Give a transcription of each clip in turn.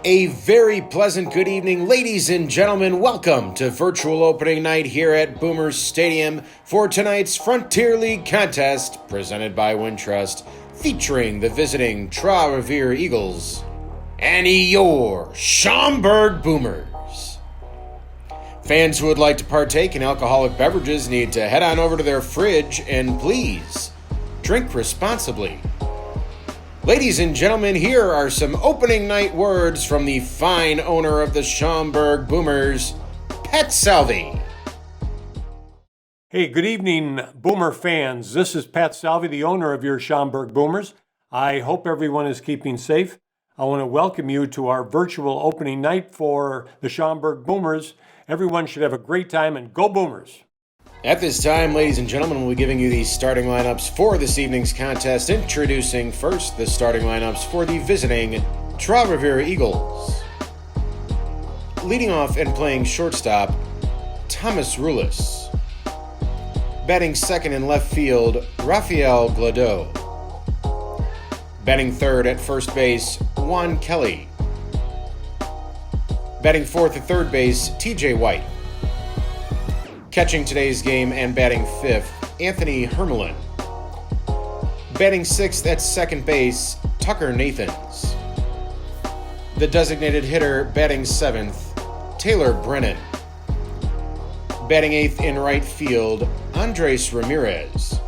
A very pleasant good evening, ladies and gentlemen. Welcome to virtual opening night here at Boomers Stadium for tonight's Frontier League contest presented by Wintrust, featuring the visiting Trois-Rivières Eagles and your Schaumburg Boomers. Fans who would like to partake in alcoholic beverages need to head on over to their fridge and please drink responsibly. Ladies and gentlemen, here are some opening night words from the fine owner of the Schaumburg Boomers, Pat Salvi. Hey, good evening, Boomer fans. This is Pat Salvi, the owner of your Schaumburg Boomers. I hope everyone is keeping safe. I want to welcome you to our virtual opening night for the Schaumburg Boomers. Everyone should have a great time, and go Boomers! At this time, ladies and gentlemen, we'll be giving you the starting lineups for this evening's contest. Introducing first the starting lineups for the visiting Trois-Rivières Eagles. Leading off and playing shortstop, Thomas Rulis. Batting second in left field, Rafael Gladeau. Batting third at first base, Juan Kelly. Batting fourth at third base, TJ White. Catching today's game and batting fifth, Anthony Hermelin. Batting sixth at second base, Tucker Nathans. The designated hitter batting seventh, Taylor Brennan. Batting eighth in right field, Andres Ramirez.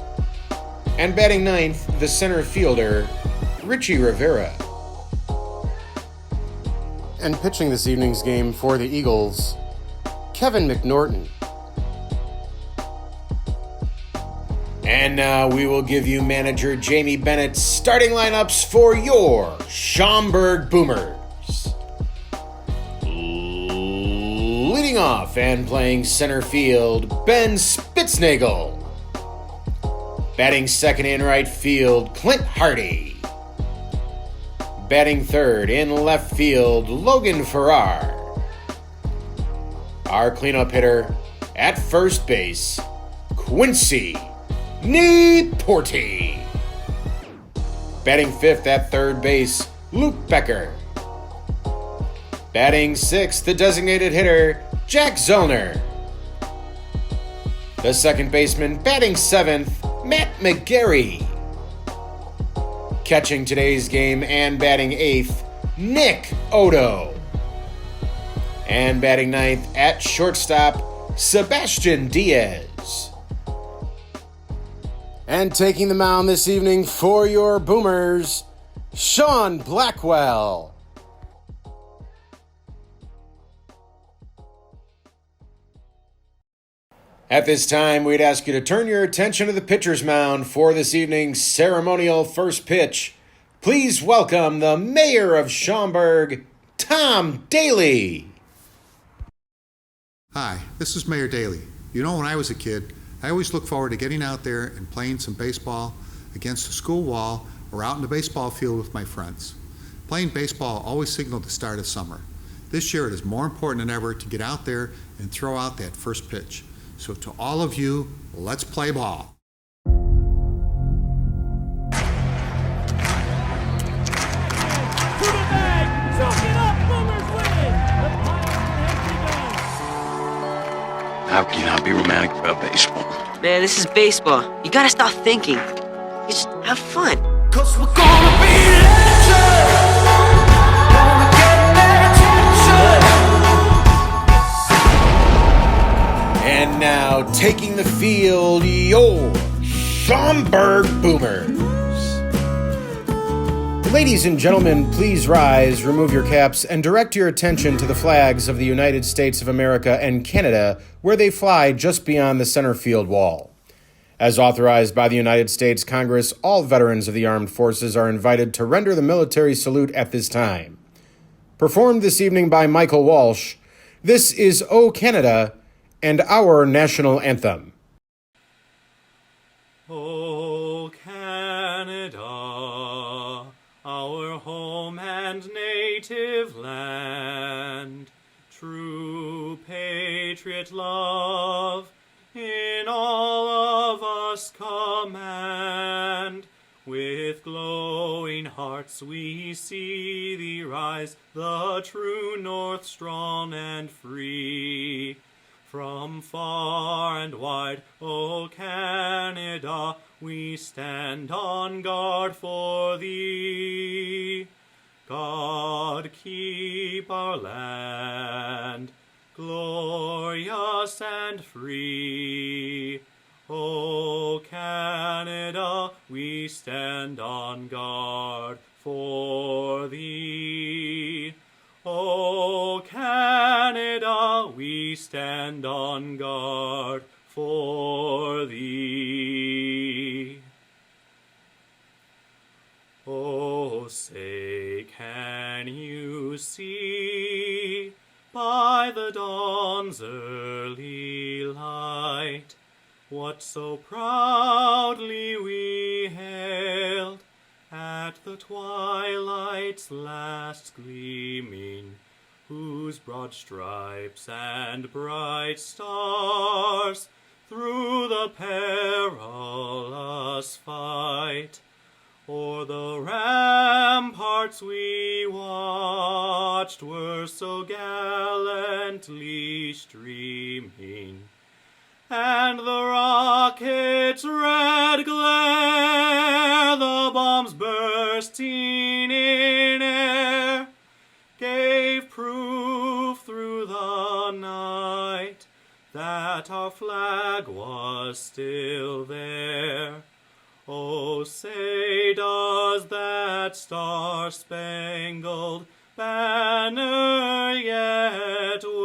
And batting ninth, the center fielder, Richie Rivera. And pitching this evening's game for the Eagles, Kevin McNorton. And now we will give you manager Jamie Bennett's starting lineups for your Schaumburg Boomers. Leading off and playing center field, Ben Spitznagel. Batting second in right field, Clint Hardy. Batting third in left field, Logan Farrar. Our cleanup hitter at first base, Quincy Porti. Batting fifth at third base, Luke Becker. Batting sixth, the designated hitter, Jack Zellner. The second baseman batting seventh, Matt McGarry. Catching today's game and batting eighth, Nick Odo. And batting ninth at shortstop, Sebastian Diaz. And taking the mound this evening for your Boomers, Sean Blackwell. At this time, we'd ask you to turn your attention to the pitcher's mound for this evening's ceremonial first pitch. Please welcome the mayor of Schaumburg, Tom Daley. Hi, this is Mayor Daley. You know, when I was a kid, I always looked forward to getting out there and playing some baseball against the school wall or out in the baseball field with my friends. Playing baseball always signaled the start of summer. This year it is more important than ever to get out there and throw out that first pitch. So to all of you, let's play ball. How can you not be romantic about baseball? Man, this is baseball. You gotta stop thinking. You just have fun. 'Cause we're gonna be legends. Gonna get their attention. And now taking the field, your Schaumburg Boomers. Ladies and gentlemen, please rise, remove your caps, and direct your attention to the flags of the United States of America and Canada, where they fly just beyond the center field wall. As authorized by the United States Congress, all veterans of the armed forces are invited to render the military salute at this time. Performed this evening by Michael Walsh, this is O Canada and our national anthem. O Canada, our home and native land, true patriot love in all of us command. With glowing hearts we see thee rise, the true north strong and free. From far and wide, O Canada, we stand on guard for thee. God keep our land, glorious and free. O Canada, we stand on guard for thee. O Canada, we stand on guard for thee. Oh, say, can you see by the dawn's early light what so proudly we hailed at the twilight's last gleaming, whose broad stripes and bright stars through the perilous fight o'er the ramparts we watched were so gallantly streaming, and the rocket's red glare, the bombs bursting in air, gave proof through the night that our flag was still there. Oh, say, does that star-spangled banner yet wave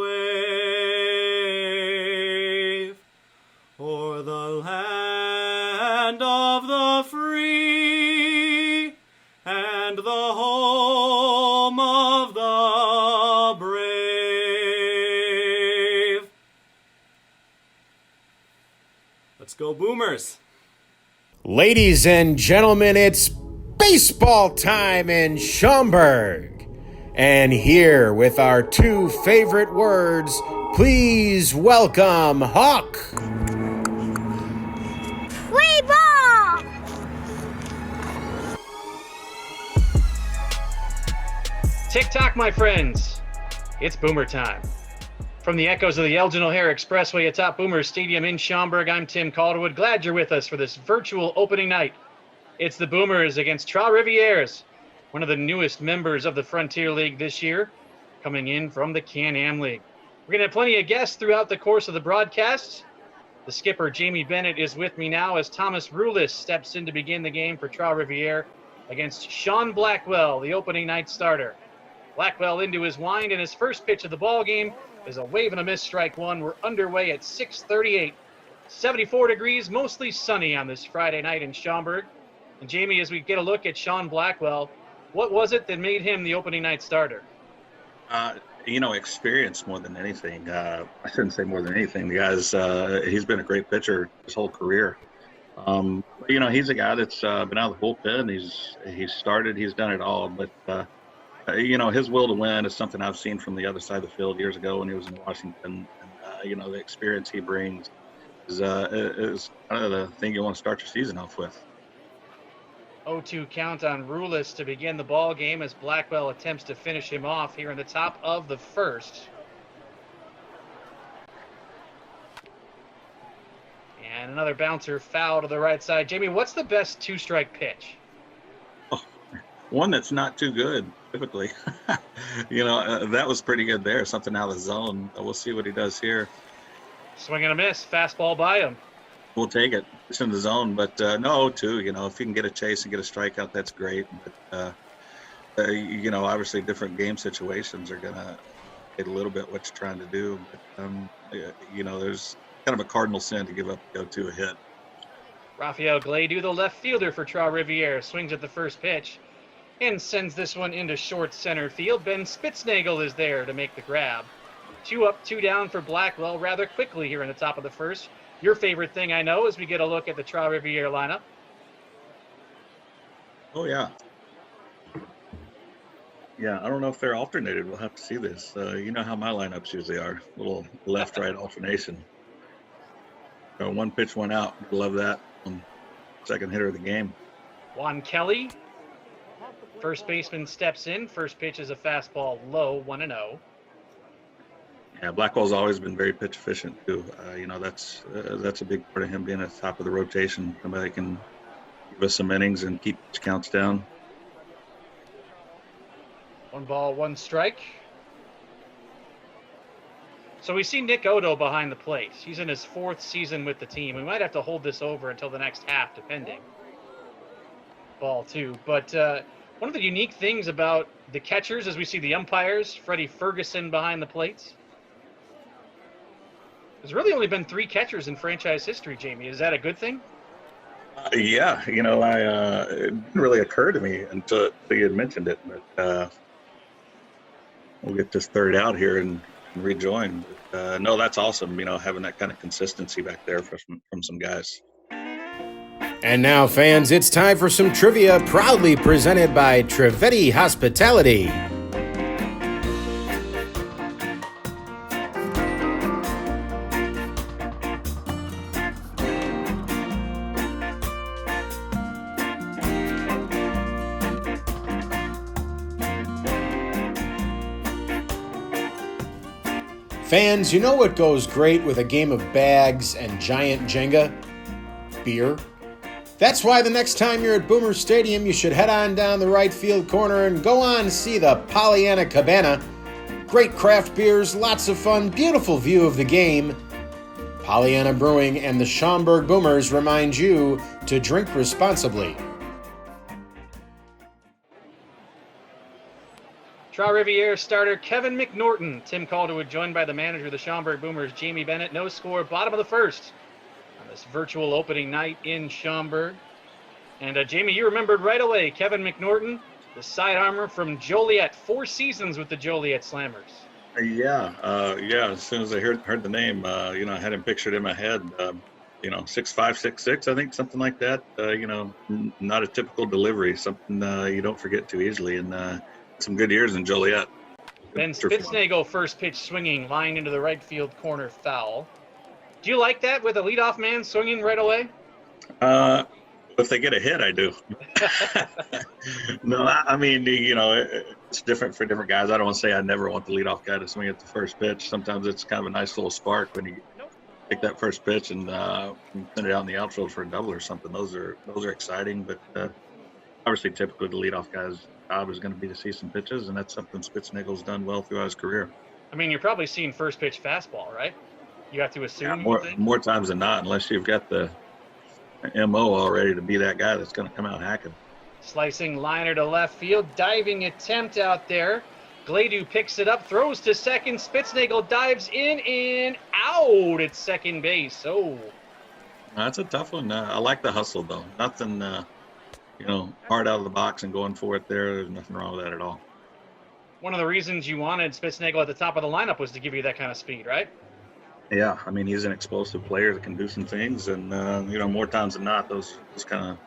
o'er the land of the free and the home of the brave? Let's go, Boomers! Ladies and gentlemen, it's baseball time in Schaumburg. And here with our two favorite words, please welcome Hawk. Play ball! Tick-tock, my friends. It's Boomer time. From the echoes of the Elgin O'Hare Expressway atop Boomer Stadium in Schaumburg, I'm Tim Calderwood. Glad you're with us for this virtual opening night. It's the Boomers against Trois-Rivières, one of the newest members of the Frontier League this year, coming in from the Can-Am League. We're going to have plenty of guests throughout the course of the broadcast. The skipper, Jamie Bennett, is with me now as Thomas Rulis steps in to begin the game for Trois-Rivières against Sean Blackwell, the opening night starter. Blackwell into his wind, and his first pitch of the ball game is a wave and a miss, strike one. We're underway at 6:38. 74 degrees, mostly sunny on this Friday night in Schaumburg. And Jamie, as we get a look at Sean Blackwell, what was it that made him the opening night starter? Experience more than anything. I shouldn't say more than anything. The guy's, he's been a great pitcher his whole career. He's a guy that's been out of the bullpen. He's started, he's done it all. But, his will to win is something I've seen from the other side of the field years ago when he was in Washington. And, the experience he brings is kind of the thing you want to start your season off with. 0-2 count on Rulis to begin the ball game as Blackwell attempts to finish him off here in the top of the first. And another bouncer foul to the right side. Jamie, what's the best two-strike pitch? One that's not too good, typically. That was pretty good there. Something out of the zone. We'll see what he does here. Swing and a miss. Fastball by him. We'll take it. It's in the zone. But no, too, if you can get a chase and get a strikeout, that's great. But, obviously different game situations are going to get a little bit what you're trying to do. But, there's kind of a cardinal sin to give up go to a hit. Rafael Gladu, the left fielder for Trois-Rivières, swings at the first pitch and sends this one into short center field. Ben Spitznagel is there to make the grab. 2 up, 2 down for Blackwell rather quickly here in the top of the first. Your favorite thing, I know, as we get a look at the Trois-Rivières lineup. Oh, yeah. Yeah, I don't know if they're alternated. We'll have to see this. You know how my lineups usually are. A little left-right alternation. One pitch, one out. Love that. Second hitter of the game. Juan Kelly, first baseman, steps in. First pitch is a fastball low, 1-0. Yeah, Blackwell's always been very pitch efficient too. That's a big part of him being at the top of the rotation. Somebody that can give us some innings and keep pitch counts down. 1 ball, 1 strike. So we see Nick Odo behind the plate. He's in his 4th season with the team. We might have to hold this over until the next half, depending. Ball 2. But one of the unique things about the catchers is we see the umpires, Freddie Ferguson behind the plates. There's really only been 3 catchers in franchise history, Jamie. Is that a good thing? Yeah, it didn't really occur to me until you had mentioned it. But we'll get this third out here and rejoin. No, that's awesome, having that kind of consistency back there from some guys. And now, fans, it's time for some trivia, proudly presented by Trivedi Hospitality. Fans, you know what goes great with a game of bags and giant Jenga? Beer. That's why the next time you're at Boomer Stadium, you should head on down the right field corner and go on to see the Pollyanna Cabana. Great craft beers, lots of fun, beautiful view of the game. Pollyanna Brewing and the Schaumburg Boomers remind you to drink responsibly. Trois-Rivières starter Kevin McNorton. Tim Calderwood joined by the manager of the Schaumburg Boomers, Jamie Bennett. No score, bottom of the 1st. On this virtual opening night in Schaumburg. And Jamie, you remembered right away Kevin McNorton, the side armor from Joliet. 4 seasons with the Joliet Slammers. Yeah. As soon as I heard the name, I had him pictured in my head. 6'5", 6'6", I think, something like that. Not a typical delivery, something you don't forget too easily. And some good years in Joliet. Ben Spitznagel, first pitch swinging, line into the right field corner, foul. Do you like that with a leadoff man swinging right away? If they get a hit, I do. No, I mean, it's different for different guys. I don't want to say I never want the leadoff guy to swing at the first pitch. Sometimes it's kind of a nice little spark when you take that first pitch and send it out in the outfield for a double or something. Those are exciting, but obviously typically the leadoff guy's job is going to be to see some pitches, and that's something Spitznagel's done well throughout his career. I mean, you're probably seeing first pitch fastball, right? You have to assume. More times than not, unless you've got the MO already to be that guy that's going to come out hacking. Slicing liner to left field, diving attempt out there. Gladu picks it up, throws to second. Spitznagel dives in and out at second base. Oh, that's a tough one. I like the hustle though. Nothing, hard out of the box and going for it there. There's nothing wrong with that at all. One of the reasons you wanted Spitznagel at the top of the lineup was to give you that kind of speed, right? Yeah, I mean, he's an explosive player that can do some things, and more times than not, those kind of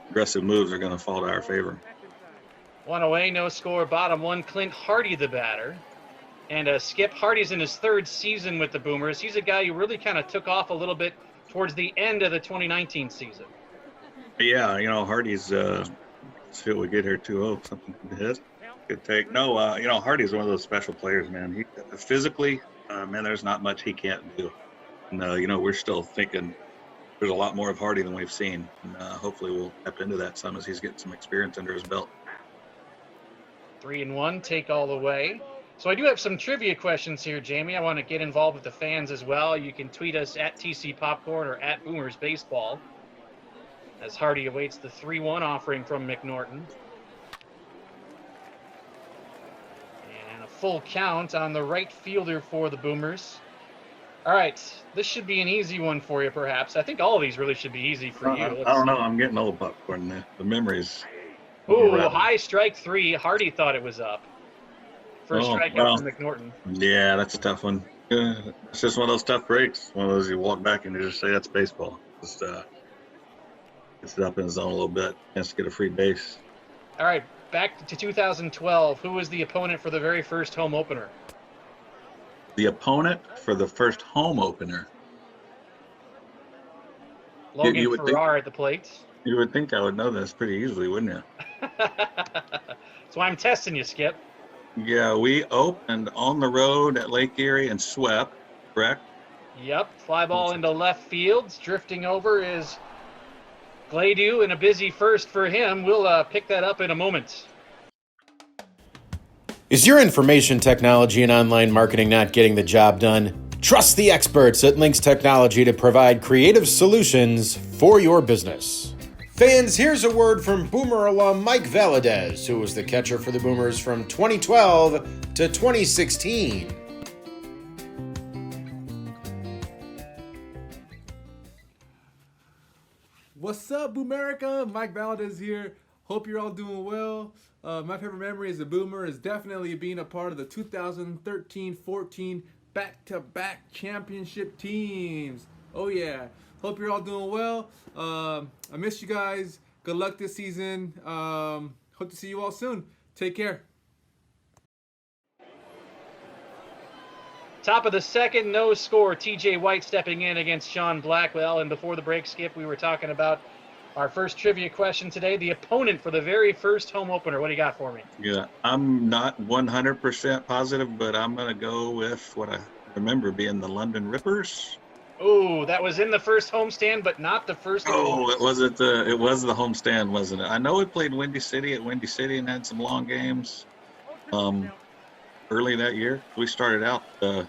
aggressive moves are going to fall to our favor. 1 away, no score, bottom 1. Clint Hardy, the batter. And Skip Hardy's in his 3rd season with the Boomers. He's a guy who really kind of took off a little bit towards the end of the 2019 season. Yeah, Hardy's, let's see what we get here, 2-0, something to hit. Good take. No, Hardy's one of those special players, man. He physically, there's not much he can't do. And, we're still thinking there's a lot more of Hardy than we've seen. And hopefully we'll step into that some as he's getting some experience under his belt. 3-1, take all the way. So I do have some trivia questions here, Jamie. I want to get involved with the fans as well. You can tweet us at TC Popcorn or at Boomers Baseball as Hardy awaits the 3-1 offering from McNorton. And a full count on the right fielder for the Boomers. All right, this should be an easy one for you, perhaps. I think all of these really should be easy for you. I don't know. I'm getting old popcorn. The memories. Ooh, high strike 3. Hardy thought it was up. First strikeout from McNorton. Yeah, that's a tough one. It's just one of those tough breaks. One of those you walk back and you just say, that's baseball. Just gets it up in the zone a little bit. Chance to get a free base. All right, back to 2012. Who was the opponent for the very first home opener? The opponent for the first home opener. Logan Farrar at the plate. You would think I would know this pretty easily, wouldn't you? That's why I'm testing you, Skip. Yeah, we opened on the road at Lake Erie and swept, correct? Yep, fly ball into left field. Drifting over is Glaydew, and a busy first for him. We'll pick that up in a moment. Is your information technology and online marketing not getting the job done? Trust the experts at Lynx Technology to provide creative solutions for your business. Fans, here's a word from Boomer alum Mike Valdez, who was the catcher for the Boomers from 2012 to 2016. What's up, Boomerica? Mike Valdez here. Hope you're all doing well. My favorite memory as a Boomer is definitely being a part of the 2013-14 back-to-back championship teams. Oh yeah. Hope you're all doing well. I missed you guys. Good luck this season. Hope to see you all soon. Take care. Top of the second, no score. TJ White stepping in against Sean Blackwell. And before the break, Skip, we were talking about our first trivia question today, the opponent for the very first home opener. What do you got for me? Yeah, I'm not 100% positive, but I'm going to go with what I remember being the London Rippers. Ooh, that was in the first homestand, but not the first. Oh, it was the homestand, wasn't it? I know we played Windy City and had some long games. Early that year, we started out 3-0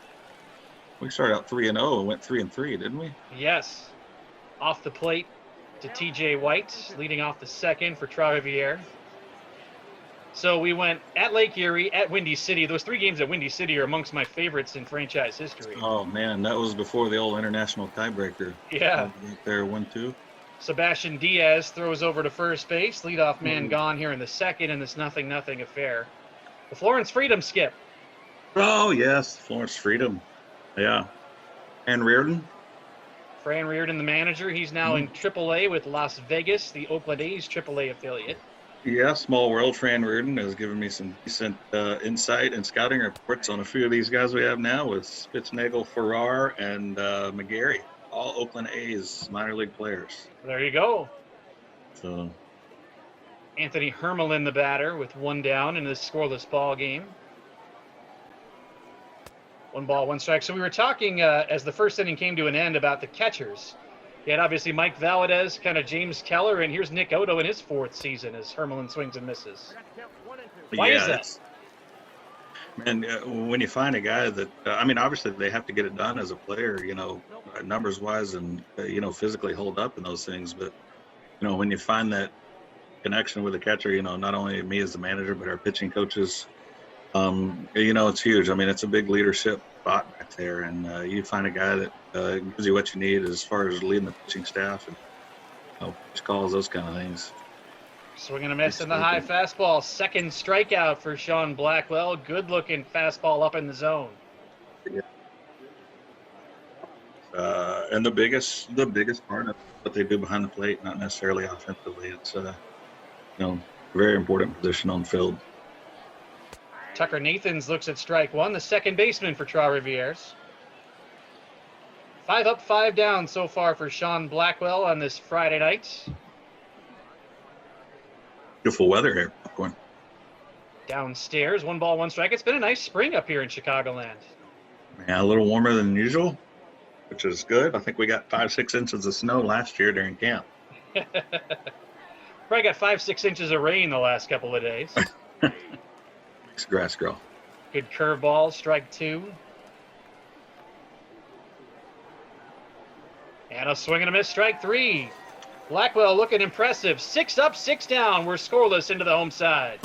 and went 3-3, didn't we? Yes, off the plate to TJ White, leading off the second for Trois-Rivières. So we went at Lake Erie, at Windy City. Those three games at Windy City are amongst my favorites in franchise history. Oh man, that was before the old international tiebreaker. Yeah. There, 1-2. Sebastian Diaz throws over to first base. Leadoff man gone here in the second in this 0-0 affair. The Florence Freedom, Skip. Oh yes, Florence Freedom. Yeah. And Reardon. Fran Reardon, the manager. He's now in AAA with Las Vegas, the Oakland A's AAA affiliate. Yeah, small world. Fran Reardon has given me some decent insight and scouting reports on a few of these guys we have now with Spitznagel, Farrar, and McGarry, all Oakland A's minor league players. There you go. So Anthony Hermelin, the batter, with one down in this scoreless ball game. 1 ball, 1 strike. So we were talking as the first inning came to an end about the catchers. You had obviously Mike Valdez, kind of James Keller, and here's Nick Odo in his 4th season as Hermelin swings and misses. Why is that? And when you find a guy that, obviously they have to get it done as a player, numbers-wise and, physically hold up in those things. But, when you find that connection with the catcher, not only me as the manager, but our pitching coaches, it's huge. It's a big leadership spot back there, and you find a guy that gives you what you need as far as leading the pitching staff and pitch calls, those kind of things. Swinging a miss in the high fastball. Second strikeout for Sean Blackwell. Good-looking fastball up in the zone. Yeah. And the biggest part of what they do behind the plate, not necessarily offensively. It's very important position on the field. Tucker Nathans looks at strike one, the second baseman for Trois-Rivières. 5 up, 5 down so far for Sean Blackwell on this Friday night. Beautiful weather here, popcorn. Downstairs, 1 ball, 1 strike. It's been a nice spring up here in Chicagoland. Yeah, a little warmer than usual, which is good. I think we got 5-6 inches of snow last year during camp. Probably got 5-6 inches of rain the last couple of days. Makes the grass grow. Good curveball, strike 2. And a swing and a miss, strike 3. Blackwell looking impressive. 6 up, 6 down. We're scoreless into the home side.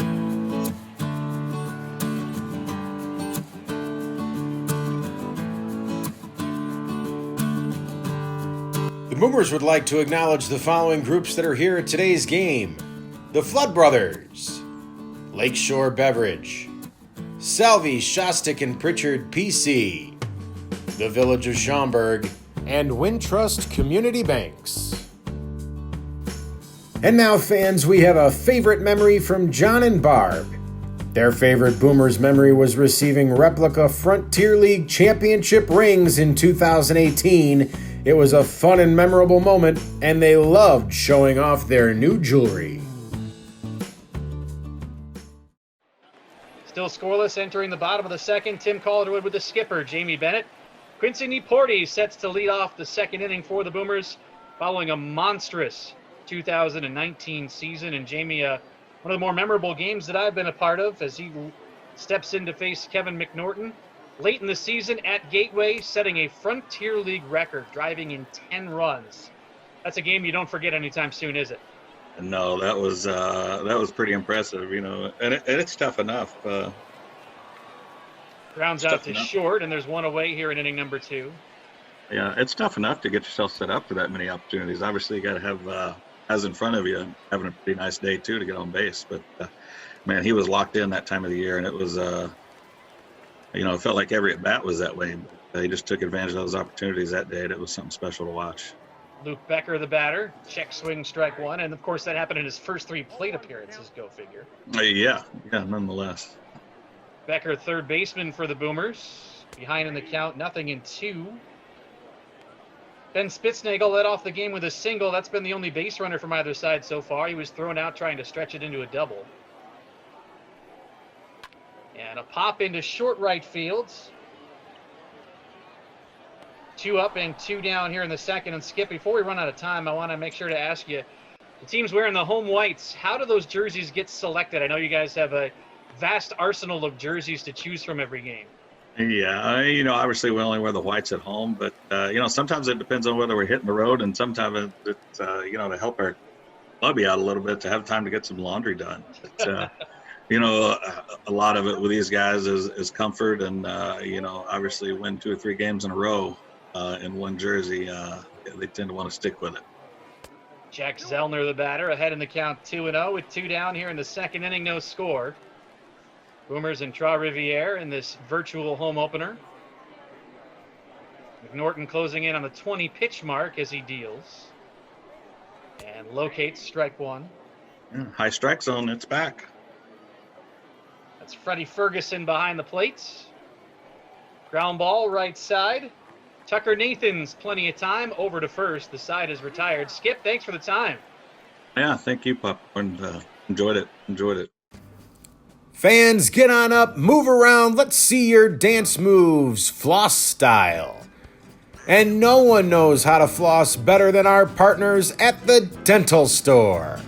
The Boomers would like to acknowledge the following groups that are here at today's game. The Flood Brothers, Lakeshore Beverage, Salvi, Shostak, and Pritchard PC, the Village of Schaumburg, and Wintrust Community Banks. And now, fans, we have a favorite memory from John and Barb. Their favorite Boomers memory was receiving replica Frontier League championship rings in 2018 It was a fun and memorable moment, and they loved showing off their new jewelry. Still scoreless entering the bottom of the second. Tim Calderwood with the skipper, Jamie Bennett. Quincy Niporti sets to lead off the second inning for the Boomers following a monstrous 2019 season. And Jamie, one of the more memorable games that I've been a part of as he steps in to face Kevin McNorton late in the season at Gateway, setting a Frontier League record, driving in 10 runs. That's a game you don't forget anytime soon, is it? No, that was pretty impressive, and it's tough enough. Grounds out to short, and there's one away here in inning number 2. Yeah, it's tough enough to get yourself set up for that many opportunities. Obviously, you got to have guys in front of you having a pretty nice day too to get on base. But man, he was locked in that time of the year, and it was it felt like every at bat was that way. But he just took advantage of those opportunities that day, and it was something special to watch. Luke Becker, the batter, check swing, strike one, and of course that happened in his first 3 plate appearances. Go figure. Yeah, nonetheless. Becker, third baseman for the Boomers, behind in the count, 0-2. Ben Spitznagel led off the game with a single. That's been the only base runner from either side so far. He was thrown out trying to stretch it into a double. And a pop into short right field. 2 up and 2 down here in the second. And Skip, before we run out of time, I want to make sure to ask you, the team's wearing the home whites. How do those jerseys get selected? I know you guys have a vast arsenal of jerseys to choose from every game. Yeah, obviously we only wear the whites at home, but, sometimes it depends on whether we're hitting the road, and sometimes it's, to help our clubby out a little bit, to have time to get some laundry done. But, a lot of it with these guys is comfort, and, obviously win 2 or 3 games in a row in one jersey, they tend to want to stick with it. Jack Zellner, the batter, ahead in the count 2-0 with 2 down here in the second inning, no score. Boomers and Trois-Rivières in this virtual home opener. McNorton closing in on the 20-pitch mark as he deals. And locates strike one. Yeah, high strike zone, it's back. That's Freddie Ferguson behind the plate. Ground ball right side. Tucker Nathans, plenty of time, over to first. The side is retired. Skip, thanks for the time. Yeah, thank you, Pup. And enjoyed it. Fans, get on up, move around, let's see your dance moves, floss style. And no one knows how to floss better than our partners at the dental store.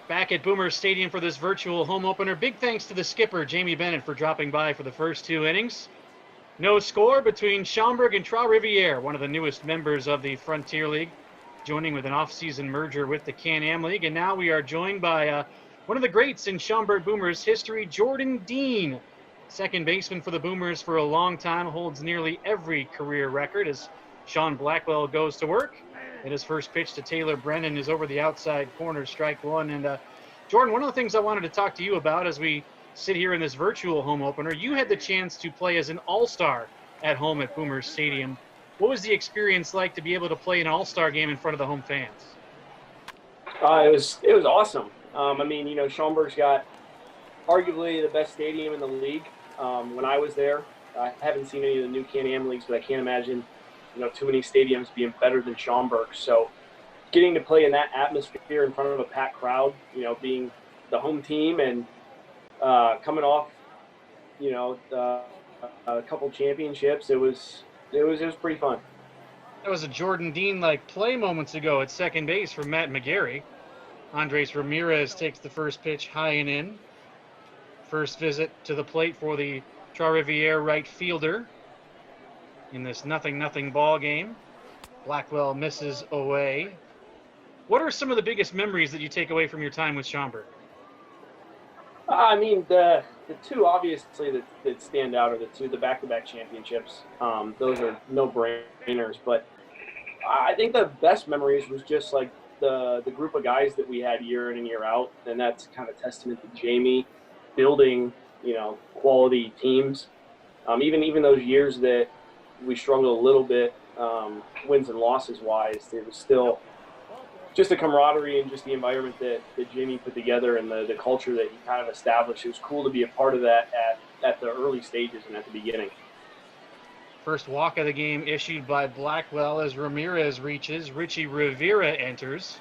Back at Boomer Stadium for this virtual home opener. Big thanks to the skipper, Jamie Bennett, for dropping by for the first 2 innings. No score between Schaumburg and Trois-Rivières, one of the newest members of the Frontier League, joining with an off-season merger with the Can-Am League. And now we are joined by one of the greats in Schaumburg Boomers history, Jordan Dean. Second baseman for the Boomers for a long time, holds nearly every career record as Sean Blackwell goes to work. And his first pitch to Taylor Brennan is over the outside corner, strike one. And Jordan, one of the things I wanted to talk to you about as we sit here in this virtual home opener, you had the chance to play as an all-star at home at Boomer Stadium. What was the experience like to be able to play an all-star game in front of the home fans? It was awesome. Schaumburg's got arguably the best stadium in the league. When I was there, I haven't seen any of the new Can-Am leagues, but I can't imagine too many stadiums being better than Schaumburg. So getting to play in that atmosphere in front of a packed crowd, being the home team and coming off, a couple championships, it was pretty fun. That was a Jordan Dean-like play moments ago at second base for Matt McGarry. Andres Ramirez takes the first pitch high and in. First visit to the plate for the Trois-Rivières right fielder in this 0-0 ball game. Blackwell misses away. What are some of the biggest memories that you take away from your time with Schaumburg? The two obviously that stand out are the back-to-back championships. Those are no-brainers. But I think the best memories was just like the group of guys that we had year in and year out, and that's kind of testament to Jamie building quality teams. Even those years that we struggled a little bit, wins and losses wise, it was still just the camaraderie and just the environment that Jimmy put together and the culture that he kind of established. It was cool to be a part of that at the early stages and at the beginning. First walk of the game issued by Blackwell as Ramirez reaches. Richie Rivera enters.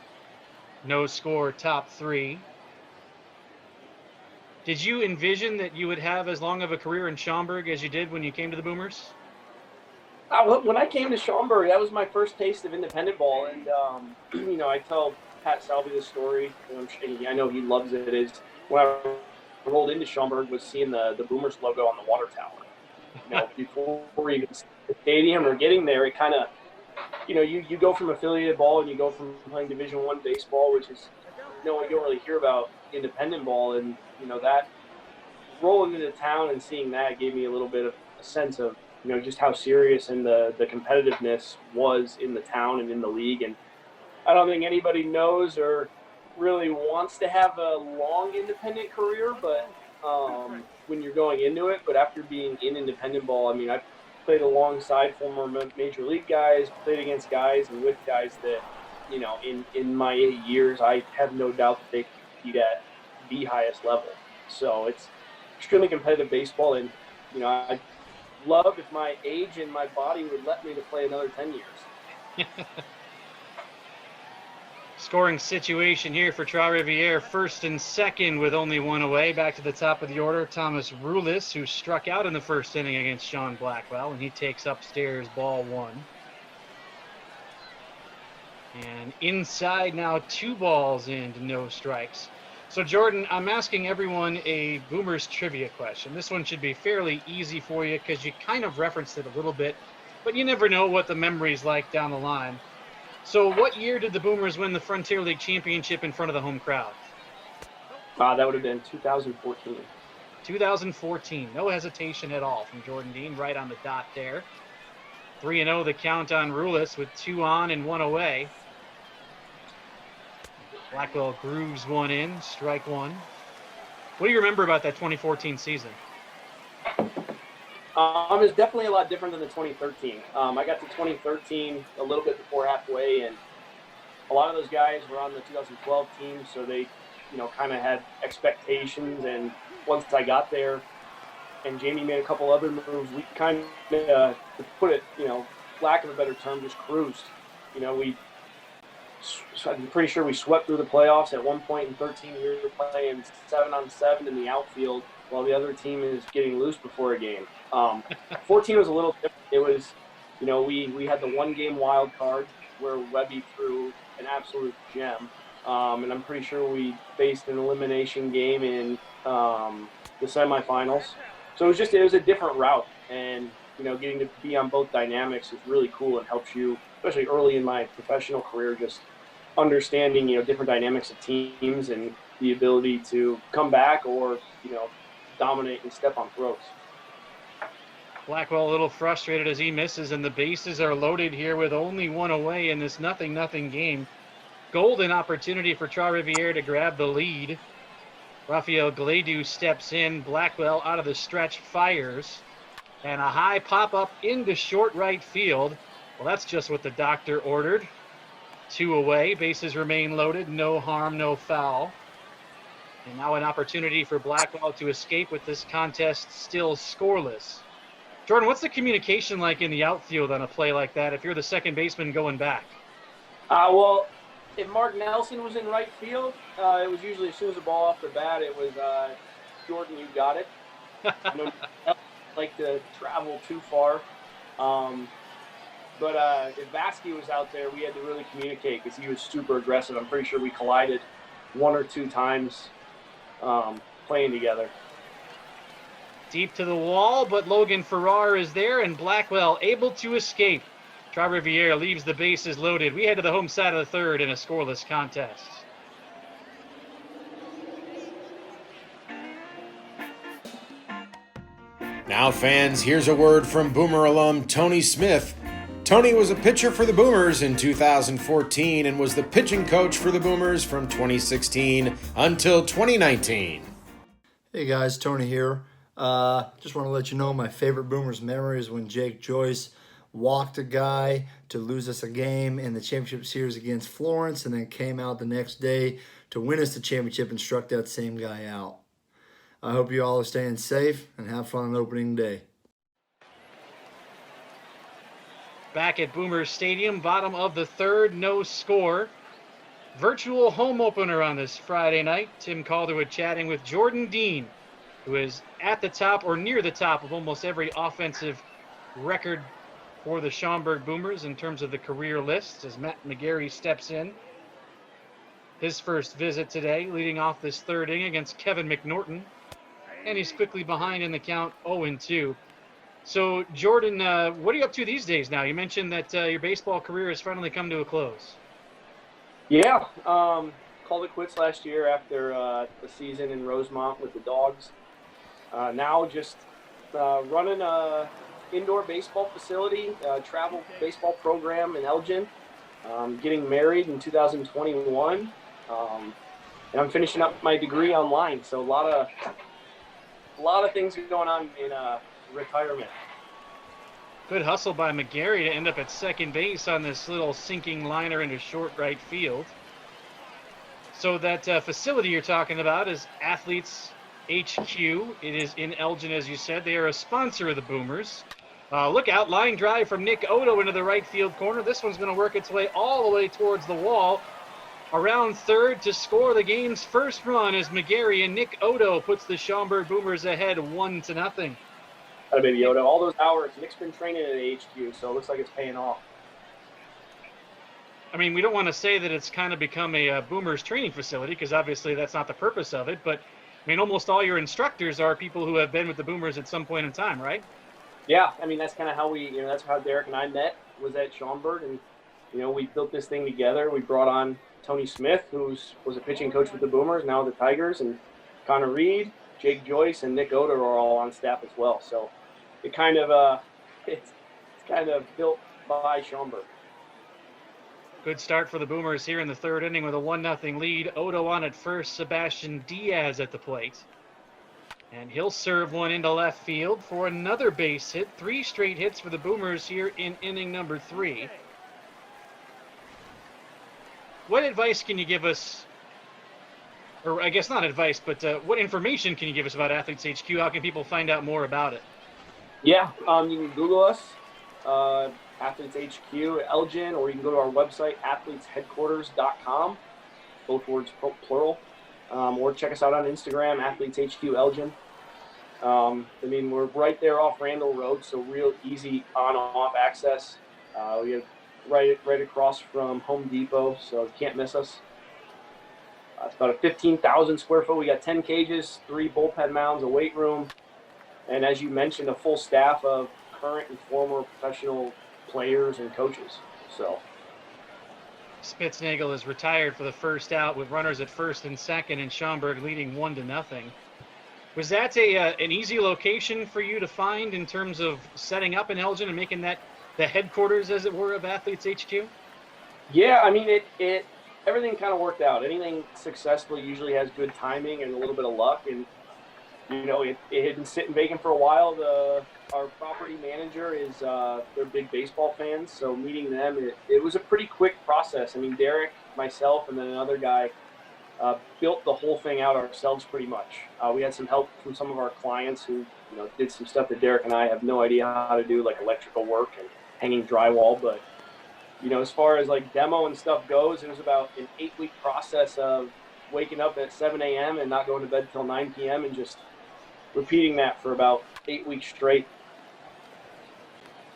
No score, top three. Did you envision that you would have as long of a career in Schaumburg as you did when you came to the Boomers? When I came to Schaumburg, that was my first taste of independent ball. And, I tell Pat Salvi this story, and I know he loves it, is when I rolled into Schaumburg was seeing the Boomers logo on the water tower. Before you get to the stadium or getting there, it kind of, you go from affiliated ball and you go from playing Division I baseball, which is, you don't really hear about independent ball. And, that rolling into town and seeing that gave me a little bit of a sense of, just how serious and the competitiveness was in the town and in the league. And I don't think anybody knows or really wants to have a long independent career, but when you're going into it, but after being in independent ball, I played alongside former major league guys, played against guys and with guys that, in my 8 years, I have no doubt that they compete at the highest level. So it's extremely competitive baseball, and, I'd love if my age and my body would let me to play another 10 years. Scoring situation here for Trois-Rivières, first and second with only one away. Back to the top of the order, Thomas Rulis, who struck out in the first inning against Sean Blackwell, and he takes upstairs ball one. And inside now, 2 balls and no strikes. So, Jordan, I'm asking everyone a Boomers trivia question. This one should be fairly easy for you because you kind of referenced it a little bit, but you never know what the memory's like down the line. So what year did the Boomers win the Frontier League Championship in front of the home crowd? That would have been 2014. 2014. No hesitation at all from Jordan Dean, right on the dot there. 3-0 the count on Rulis with 2 on and 1 away. Blackwell grooves one in, strike one. What do you remember about that 2014 season? It's definitely a lot different than the 2013. I got to 2013 a little bit before halfway, and a lot of those guys were on the 2012 team, so they, kind of had expectations. And once I got there, and Jamie made a couple other moves, we kind of, to put it, lack of a better term, just cruised. I'm pretty sure we swept through the playoffs. At one point in 13, we were playing 7-on-7 in the outfield while the other team is getting loose before a game. 14 was a little different. It was, we had the 1-game wild card where Webby threw an absolute gem. And I'm pretty sure we faced an elimination game in the semifinals. So it was a different route. And, getting to be on both dynamics is really cool and helps you, especially early in my professional career, just understanding, different dynamics of teams and the ability to come back or, dominate and step on throats. Blackwell a little frustrated as he misses, and the bases are loaded here with only 1 away in this 0-0 game. Golden opportunity for Trois-Rivières to grab the lead. Rafael Gledu steps in. Blackwell out of the stretch fires. And a high pop-up into short right field. Well, that's just what the doctor ordered. 2 away. Bases remain loaded. No harm, no foul. And now an opportunity for Blackwell to escape with this contest still scoreless. Jordan, what's the communication like in the outfield on a play like that if you're the second baseman going back? Well, if Mark Nelson was in right field, it was usually as soon as the ball off the bat, it was Jordan, you got it. Like to travel too far. But if Vasky was out there, we had to really communicate because he was super aggressive. I'm pretty sure we collided 1 or 2 times playing together. Deep to the wall, but Logan Farrar is there, and Blackwell able to escape. Trois-Rivières leaves the bases loaded. We head to the home side of the third in a scoreless contest. Now, fans, here's a word from Boomer alum Tony Smith. Tony was a pitcher for the Boomers in 2014 and was the pitching coach for the Boomers from 2016 until 2019. Hey guys, Tony here. Just want to let you know my favorite Boomers memory is when Jake Joyce walked a guy to lose us a game in the championship series against Florence, and then came out the next day to win us the championship and struck that same guy out. I hope you all are staying safe and have fun on opening day. Back at Boomers Stadium, bottom of the third, no score. Virtual home opener on this Friday night. Tim Calderwood chatting with Jordan Dean, who is at the top or near the top of almost every offensive record for the Schaumburg Boomers in terms of the career list as Matt McGarry steps in. His first visit today, leading off this third inning against Kevin McNorton. And he's quickly behind in the count, 0-2. So, Jordan, what are you up to these days now? You mentioned that your baseball career has finally come to a close. Yeah, called it quits last year after the season in Rosemont with the Dogs. Now just running a indoor baseball facility, travel baseball program in Elgin. Getting married in 2021, and I'm finishing up my degree online. So a lot of things going on in retirement. Good hustle by McGarry to end up at second base on this little sinking liner into short right field. So that facility you're talking about is Athletes HQ. It is in Elgin, as you said. They are a sponsor of the Boomers. Look out, line drive from Nick Odo into the right field corner. This one's going to work its way all the way towards the wall. Around third to score the game's first run as McGarry and Nick Odo puts the Schaumburg Boomers ahead 1-0. Got a baby Odo. All those hours, Nick's been training at HQ, so it looks like it's paying off. I mean, we don't want to say that it's kind of become a Boomers training facility because obviously that's not the purpose of it, but I mean, almost all your instructors are people who have been with the Boomers at some point in time, right? Yeah, I mean, that's kind of how that's how Derek and I met, was at Schaumburg, and, we built this thing together. We brought on Tony Smith, who was a pitching coach with the Boomers, now the Tigers, and Connor Reed, Jake Joyce, and Nick Odo are all on staff as well. So it kind of, it's kind of built by Schaumburg. Good start for the Boomers here in the third inning with a 1-0 lead. Odo on at first, Sebastian Diaz at the plate. And he'll serve one into left field for another base hit. 3 straight hits for the Boomers here in inning number 3. What advice can you give us, or I guess not advice, but what information can you give us about Athletes HQ? How can people find out more about it? Yeah, you can Google us, Athletes HQ Elgin, or you can go to our website, athletesheadquarters.com, both words plural, or check us out on Instagram, Athletes HQ Elgin. We're right there off Randall Road, so real easy on-off access. We have right across from Home Depot, so you can't miss us. It's about a 15,000 square foot. We got 10 cages, 3 bullpen mounds, a weight room, and as you mentioned, a full staff of current and former professional players and coaches. So Spitznagel is retired for the first out with runners at first and second, and Schaumburg leading 1-0. Was that an easy location for you to find in terms of setting up in Elgin and making that the headquarters, as it were, of Athletes HQ? Yeah, I mean, it everything kind of worked out. Anything successful usually has good timing and a little bit of luck. And, it had been sitting vacant for a while. Our property manager is, they're big baseball fans. So meeting them, it was a pretty quick process. I mean, Derek, myself, and then another guy built the whole thing out ourselves pretty much. We had some help from some of our clients who, did some stuff that Derek and I have no idea how to do, like electrical work and hanging drywall. But, as far as like demo and stuff goes, it was about an 8-week process of waking up at 7 a.m. and not going to bed till 9 p.m. and just repeating that for about 8 weeks straight.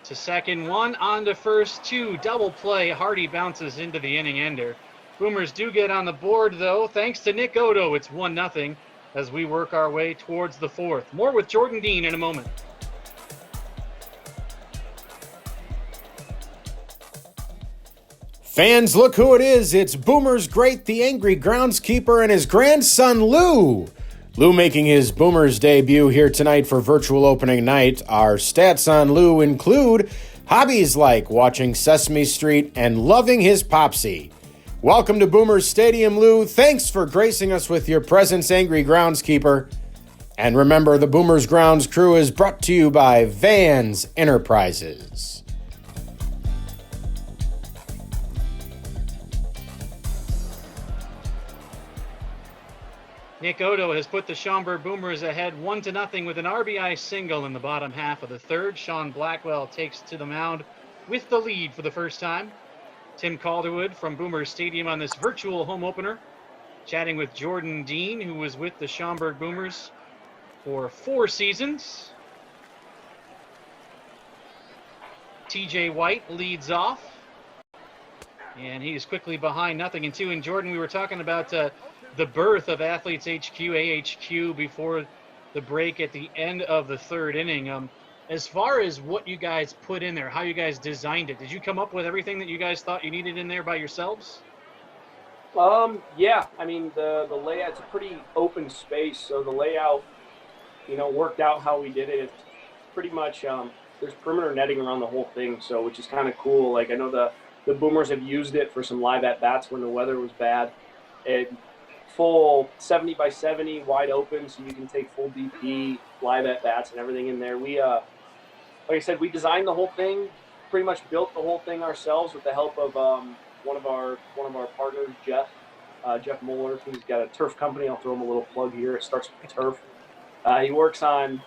To second, 1 on to first, 2, double play. Hardy bounces into the inning ender. Boomers do get on the board, though, thanks to Nick Odo. It's 1-0 as we work our way towards the 4th. More with Jordan Dean in a moment. Fans, look who it is. It's Boomers great, the angry groundskeeper, and his grandson, Lou. Lou making his Boomers debut here tonight for virtual opening night. Our stats on Lou include hobbies like watching Sesame Street and loving his Popsy. Welcome to Boomers Stadium, Lou. Thanks for gracing us with your presence, angry groundskeeper. And remember, the Boomers Grounds crew is brought to you by Vans Enterprises. Nick Odo has put the Schaumburg Boomers ahead 1-0 with an RBI single in the bottom half of the third. Sean Blackwell takes to the mound with the lead for the first time. Tim Calderwood from Boomers Stadium on this virtual home opener, chatting with Jordan Dean, who was with the Schaumburg Boomers for 4 seasons. TJ White leads off, and he is quickly behind 0-2. And Jordan, we were talking about the birth of Athletes HQ, AHQ, before the break at the end of the third inning. As far as what you guys put in there, how you guys designed it, did you come up with everything that you guys thought you needed in there by yourselves? Yeah. I mean, the layout's a pretty open space, so the layout, worked out how we did it. It's pretty much there's perimeter netting around the whole thing, so which is kind of cool. Like, I know the Boomers have used it for some live at bats when the weather was bad. Full 70 by 70 wide open, so you can take full DP, live at bats, and everything in there. We, like I said, we designed the whole thing, pretty much built the whole thing ourselves with the help of one of our partners, Jeff Mueller, who's got a turf company. I'll throw him a little plug here. It starts with turf. He works on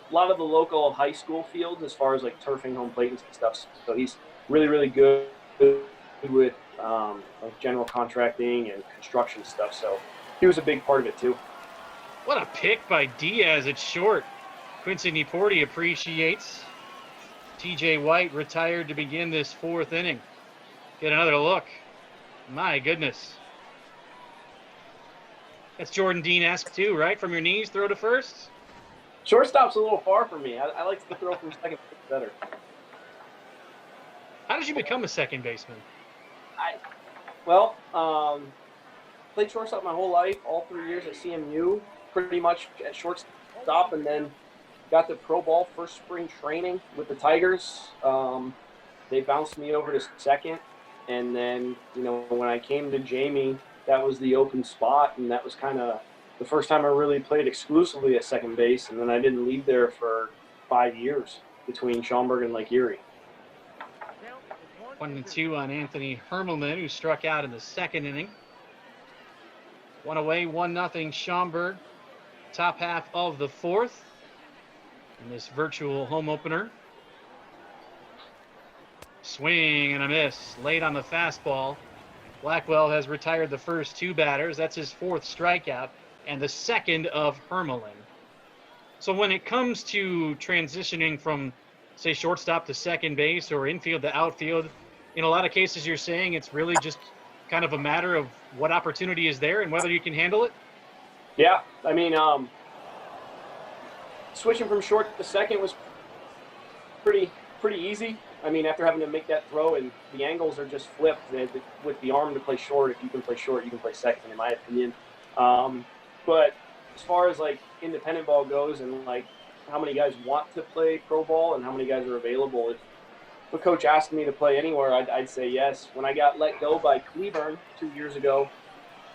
a lot of the local high school fields as far as like turfing, home plate, and stuff. So he's really, really good with like general contracting and construction stuff. So he was a big part of it too. What a pick by Diaz at short. Quincy Niporti appreciates. TJ White retired to begin this 4th inning. Get another look. My goodness. That's Jordan Dean-esque too, right? From your knees, throw to first? Shortstop's a little far for me. I like to throw from second base better. How did you become a second baseman? Played shortstop my whole life, all 3 years at CMU, pretty much at shortstop, and then got the pro ball first spring training with the Tigers. They bounced me over to second, and then, when I came to Jamie, that was the open spot, and that was kind of the first time I really played exclusively at second base, and then I didn't leave there for 5 years between Schaumburg and Lake Erie. 1-2 on Anthony Hermelman, who struck out in the second inning. One away, 1-0 Schaumburg. Top half of the 4th in this virtual home opener. Swing and a miss. Late on the fastball. Blackwell has retired the first 2 batters. That's his 4th strikeout and the 2nd of Hermelin. So when it comes to transitioning from, say, shortstop to second base or infield to outfield, in a lot of cases you're saying it's really just kind of a matter of what opportunity is there and whether you can handle it? Yeah, I mean, switching from short to second was pretty easy. I mean, after having to make that throw, and the angles are just flipped. With the arm to play short, if you can play short, you can play second, in my opinion. But as far as like independent ball goes, and like how many guys want to play pro ball and how many guys are available, if a coach asked me to play anywhere, I'd say yes. When I got let go by Cleburne 2 years ago,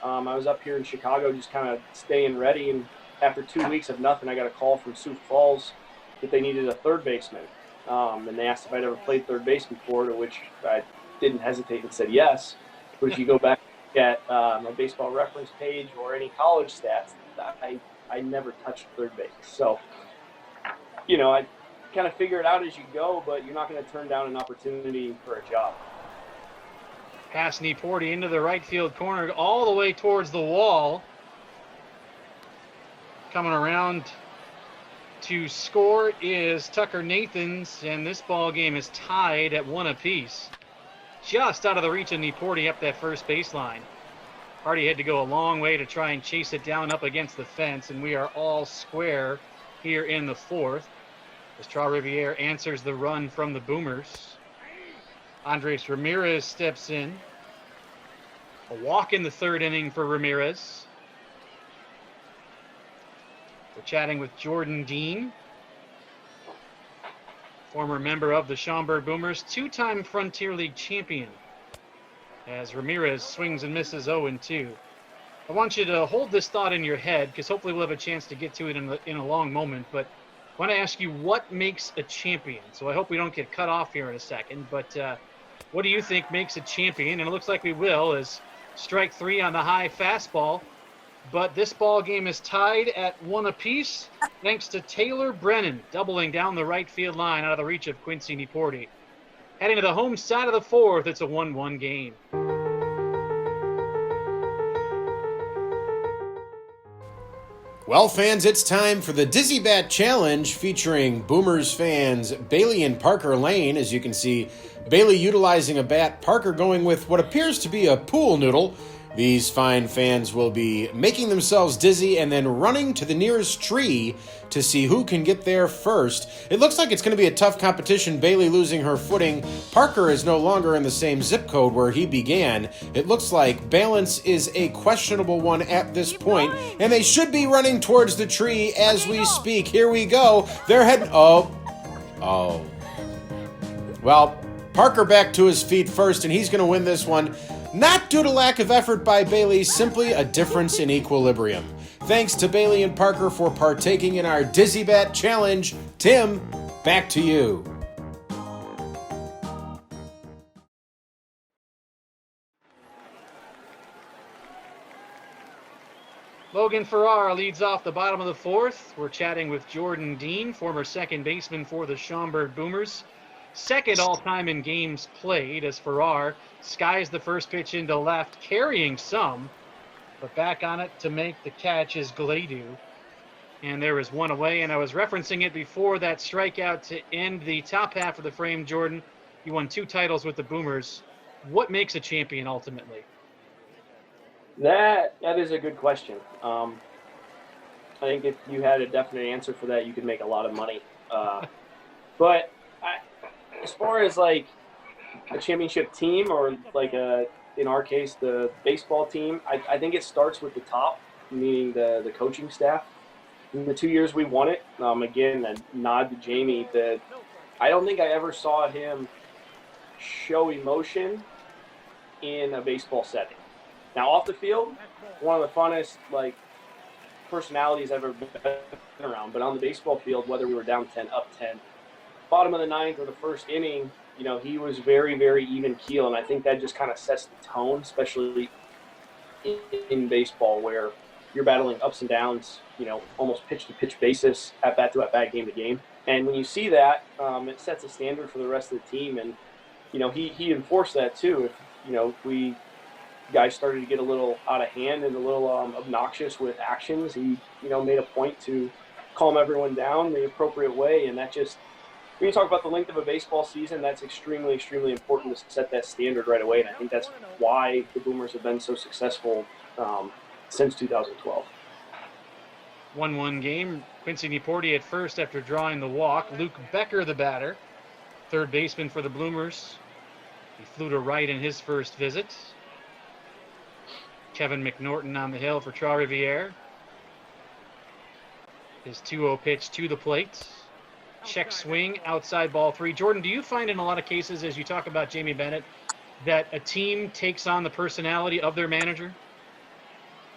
I was up here in Chicago just kind of staying ready, and after 2 weeks of nothing, I got a call from Sioux Falls that they needed a third baseman. And they asked if I'd ever played third base before, to which I didn't hesitate and said yes. But if you go back at my baseball reference page or any college stats, I never touched third base. So, I kind of figure it out as you go, but you're not going to turn down an opportunity for a job. Pass Niporti into the right field corner, all the way towards the wall. Coming around to score is Tucker Nathans, and this ball game is tied at 1 apiece. Just out of the reach of Niporti up that first baseline. Hardy had to go a long way to try and chase it down up against the fence, and we are all square here in the 4th. As Trois-Rivières answers the run from the Boomers. Andres Ramirez steps in. A walk in the 3rd inning for Ramirez. We're chatting with Jordan Dean, former member of the Schaumburg Boomers, 2-time Frontier League champion, as Ramirez swings and misses 0-2. I want you to hold this thought in your head because hopefully we'll have a chance to get to it in a long moment. But I want to ask you what makes a champion. So I hope we don't get cut off here in a second. But what do you think makes a champion? And it looks like we will, as strike three on the high fastball. But this ball game is tied at 1 apiece thanks to Taylor Brennan doubling down the right field line out of the reach of Quincy Niporti. Heading to the home side of the fourth, it's a 1-1 game. Well, fans, it's time for the Dizzy Bat Challenge featuring Boomers fans Bailey and Parker Lane. As you can see, Bailey utilizing a bat, Parker going with what appears to be a pool noodle. These fine fans will be making themselves dizzy and then running to the nearest tree to see who can get there first. It looks like it's going to be a tough competition, Bailey losing her footing. Parker is no longer in the same zip code where he began. It looks like balance is a questionable one at this point, and they should be running towards the tree as we speak. Here we go. They're heading... Oh. Well, Parker back to his feet first, and he's going to win this one. Not due to lack of effort by Bailey, simply a difference in equilibrium. Thanks to Bailey and Parker for partaking in our Dizzy Bat Challenge. Tim, back to you. Logan Farrar leads off the bottom of the fourth. We're chatting with Jordan Dean, former second baseman for the Schaumburg Boomers. Second all-time in games played as Farrar skies the first pitch into left, carrying some, but back on it to make the catch is Gladu. And there is one away, and I was referencing it before that strikeout to end the top half of the frame. Jordan, you won 2 titles with the Boomers. What makes a champion ultimately? That is a good question. I think if you had a definite answer for that, you could make a lot of money. But as far as like a championship team or like in our case, the baseball team, I think it starts with the top, meaning the coaching staff. In the 2 years we won it, again, a nod to Jamie, that I don't think I ever saw him show emotion in a baseball setting. Now, off the field, one of the funnest personalities I've ever been around. But on the baseball field, whether we were down 10, up 10, bottom of the ninth or the first inning, he was very, very even keel. And I think that just kind of sets the tone, especially in baseball where you're battling ups and downs, almost pitch-to-pitch basis, at-bat-to-at-bat, game-to-game. And when you see that, it sets a standard for the rest of the team. And, he enforced that too. If we guys started to get a little out of hand and a little obnoxious with actions, he, made a point to calm everyone down the appropriate way. And that just, when you talk about the length of a baseball season, that's extremely, extremely important to set that standard right away. And I think that's why the Boomers have been so successful since 2012. 1-1 game. Quincy Niporti at first after drawing the walk. Luke Becker, the batter, third baseman for the Boomers. He flew to right in his first visit. Kevin McNorton on the hill for Trois-Rivières. His 2-0 pitch to the plate. Check swing, outside ball 3. Jordan, do you find in a lot of cases, as you talk about Jamie Bennett, that a team takes on the personality of their manager?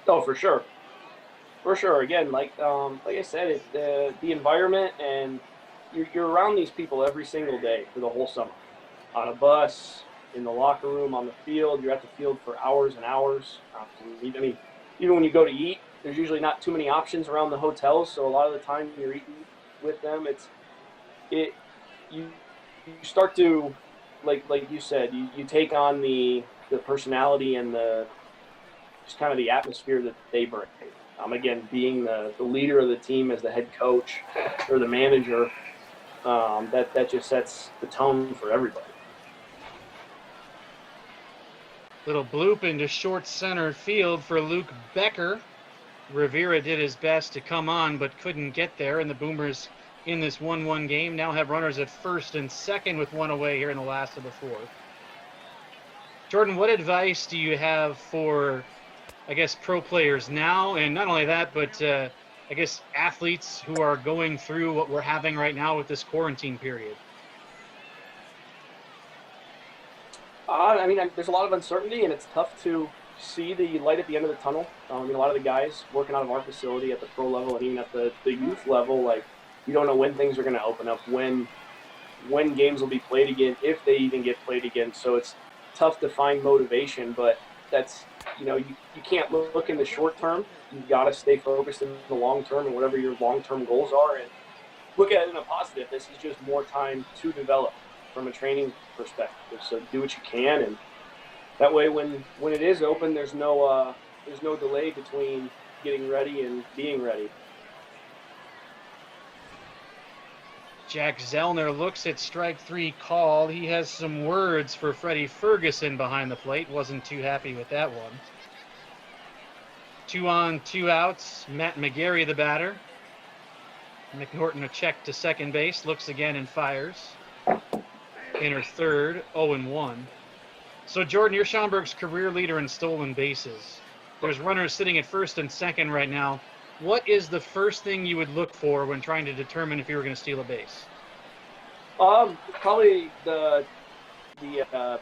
Oh, for sure. For sure. Again, like I said, it's the environment, and you're around these people every single day for the whole summer. On a bus, in the locker room, on the field. You're at the field for hours and hours. I mean, even when you go to eat, there's usually not too many options around the hotels, so a lot of the time you're eating with them. You start to, like you said, you take on the personality and just kind of the atmosphere that they bring. Again, being the leader of the team as the head coach or the manager, that just sets the tone for everybody. Little bloop into short center field for Luke Becker. Rivera did his best to come on, but couldn't get there. And the Boomers in this 1-1 game now have runners at first and second with one away here in the last of the fourth. Jordan, what advice do you have for, pro players now? And not only that, but athletes who are going through what we're having right now with this quarantine period? There's a lot of uncertainty, and it's tough to see the light at the end of the tunnel. A lot of the guys working out of our facility at the pro level and even at the youth level, like, you don't know when things are going to open up, when games will be played again, if they even get played again. So it's tough to find motivation, but that's, you can't look in the short term. You've got to stay focused in the long term and whatever your long-term goals are, and look at it in a positive. This is just more time to develop from a training perspective. So do what you can, and that way when it is open, there's no delay between getting ready and being ready. Jack Zellner looks at strike 3 call. He has some words for Freddie Ferguson behind the plate. Wasn't too happy with that one. 2 on, 2 outs. Matt McGarry, the batter. McNorton a check to second base. Looks again and fires. Inner third, 0-1. So, Jordan, you're Schaumburg's career leader in stolen bases. There's runners sitting at first and second right now. What is the first thing you would look for when trying to determine if you were going to steal a base? Probably the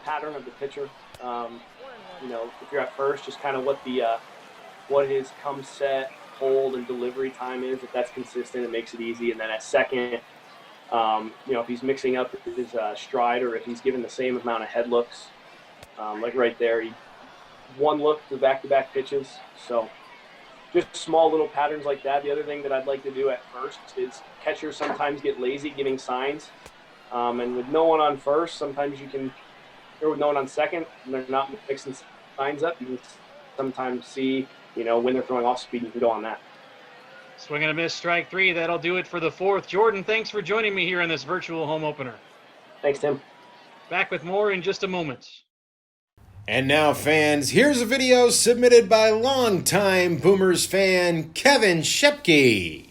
pattern of the pitcher. If you're at first, just kind of what his come, set, hold, and delivery time is. If that's consistent, it makes it easy. And then at second, if he's mixing up his stride, or if he's given the same amount of head looks, like right there, one look to back-to-back pitches. So just small little patterns like that. The other thing that I'd like to do at first is catchers sometimes get lazy giving signs. And with no one on first, sometimes or with no one on second, and they're not mixing signs up, you can sometimes see, when they're throwing off speed, you can go on that. Swing and a miss, strike 3. That'll do it for the 4th. Jordan, thanks for joining me here in this virtual home opener. Thanks, Tim. Back with more in just a moment. And now, fans, here's a video submitted by longtime Boomers fan Kevin Shepke.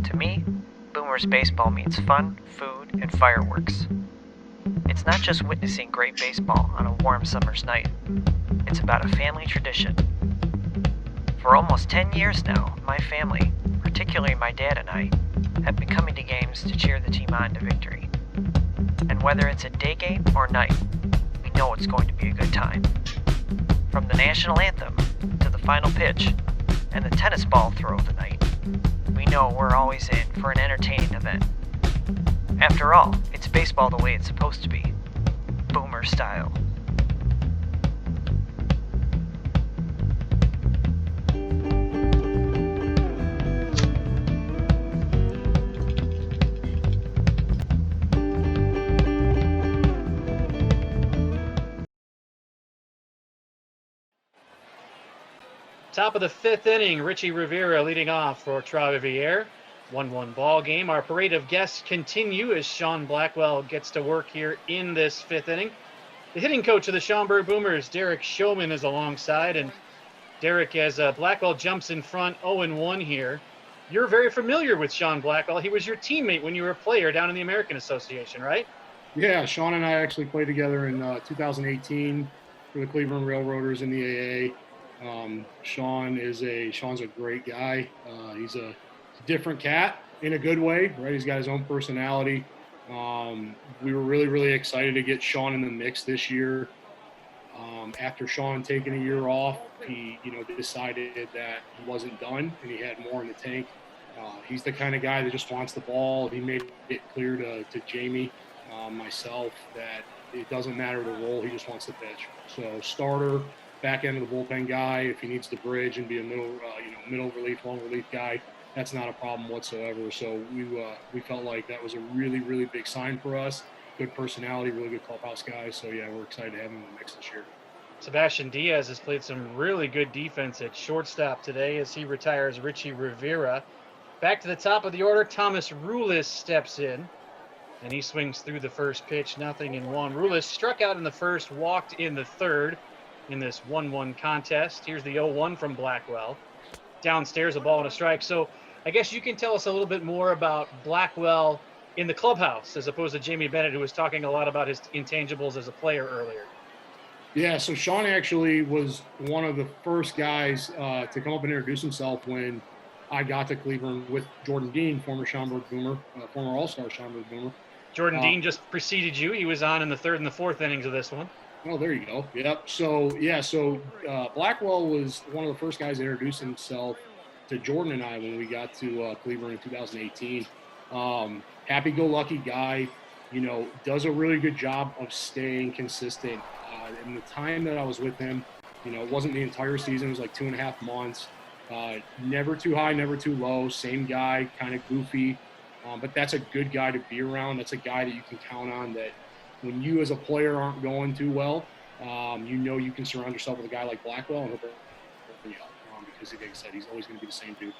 To me, Boomers baseball means fun, food, and fireworks. It's not just witnessing great baseball on a warm summer's night. It's about a family tradition. For almost 10 years now, my family, particularly my dad and I, have been coming to games to cheer the team on to victory. And whether it's a day game or night, we know it's going to be a good time. From the national anthem to the final pitch and the tennis ball throw of the night, we know we're always in for an entertaining event. After all, it's baseball the way it's supposed to be, Boomer style. Top of the 5th inning, Richie Rivera leading off for Trois-Rivières. 1-1 ball game. Our parade of guests continue as Sean Blackwell gets to work here in this 5th inning. The hitting coach of the Schaumburg Boomers, Derek Showman, is alongside. And Derek, as Blackwell jumps in front, 0-1 here, you're very familiar with Sean Blackwell. He was your teammate when you were a player down in the American Association, right? Yeah, Sean and I actually played together in 2018 for the Cleveland Railroaders in the AA. Sean's a great guy. He's a different cat in a good way, right? He's got his own personality. We were really, really excited to get Sean in the mix this year. After Sean taking a year off, he, decided that he wasn't done and he had more in the tank. He's the kind of guy that just wants the ball. He made it clear to Jamie, myself, that it doesn't matter the role. He just wants to pitch. So starter, back end of the bullpen guy. If he needs to bridge and be a middle relief, long relief guy, that's not a problem whatsoever. So we felt like that was a really, really big sign for us. Good personality, really good clubhouse guy. So yeah, we're excited to have him in the mix this year. Sebastian Diaz has played some really good defense at shortstop today as he retires Richie Rivera. Back to the top of the order, Thomas Rulis steps in, and he swings through the first pitch, 0-1. Rulis struck out in the first, walked in the third in this 1-1 contest. Here's the 0-1 from Blackwell. Downstairs, a ball and a strike. So I guess you can tell us a little bit more about Blackwell in the clubhouse as opposed to Jamie Bennett, who was talking a lot about his intangibles as a player earlier. Yeah, so Sean actually was one of the first guys to come up and introduce himself when I got to Cleveland with Jordan Dean, former Schaumburg Boomer, former All-Star Schaumburg Boomer. Jordan Dean just preceded you. He was on in the third and the fourth innings of this one. Oh, there you go. Yep. So Blackwell was one of the first guys to introduce himself to Jordan and I when we got to Cleveland in 2018. Happy-go-lucky guy, does a really good job of staying consistent. In the time that I was with him, it wasn't the entire season. It was like 2.5 months. Never too high, never too low. Same guy, kind of goofy. But that's a good guy to be around. That's a guy that you can count on that when you as a player aren't going too well, you can surround yourself with a guy like Blackwell and he'll open you up. Because like I said, he's always going to be the same dude.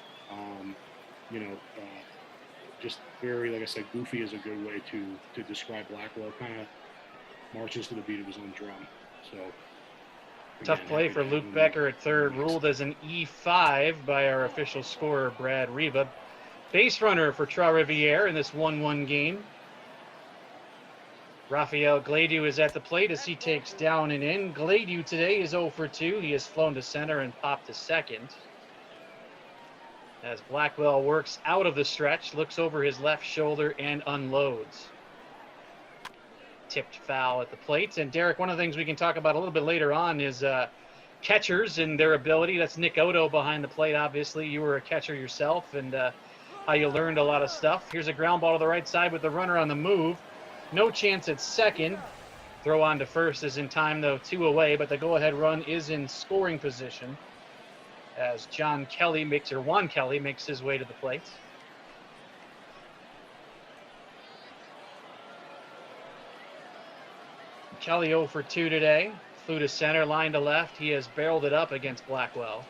Just very, like I said, goofy is a good way to describe Blackwell. Kind of marches to the beat of his own drum. So tough play for Luke Becker at third, ruled as an E5 by our official scorer, Brad Reba. Base runner for Trois-Rivières in this 1-1 game. Rafael Gladu is at the plate as he takes down and in. Gladu today is 0 for 2. He has flown to center and popped to second. As Blackwell works out of the stretch, looks over his left shoulder and unloads. Tipped foul at the plate. And Derek, one of the things we can talk about a little bit later on is catchers and their ability. That's Nick Odo behind the plate, obviously. You were a catcher yourself, and how you learned a lot of stuff. Here's a ground ball to the right side with the runner on the move. No chance at second. Throw on to first is in time, though, 2 away, but the go-ahead run is in scoring position as Juan Kelly makes his way to the plate. Kelly 0 for 2 today. Flew to center, line to left. He has barreled it up against Blackwell.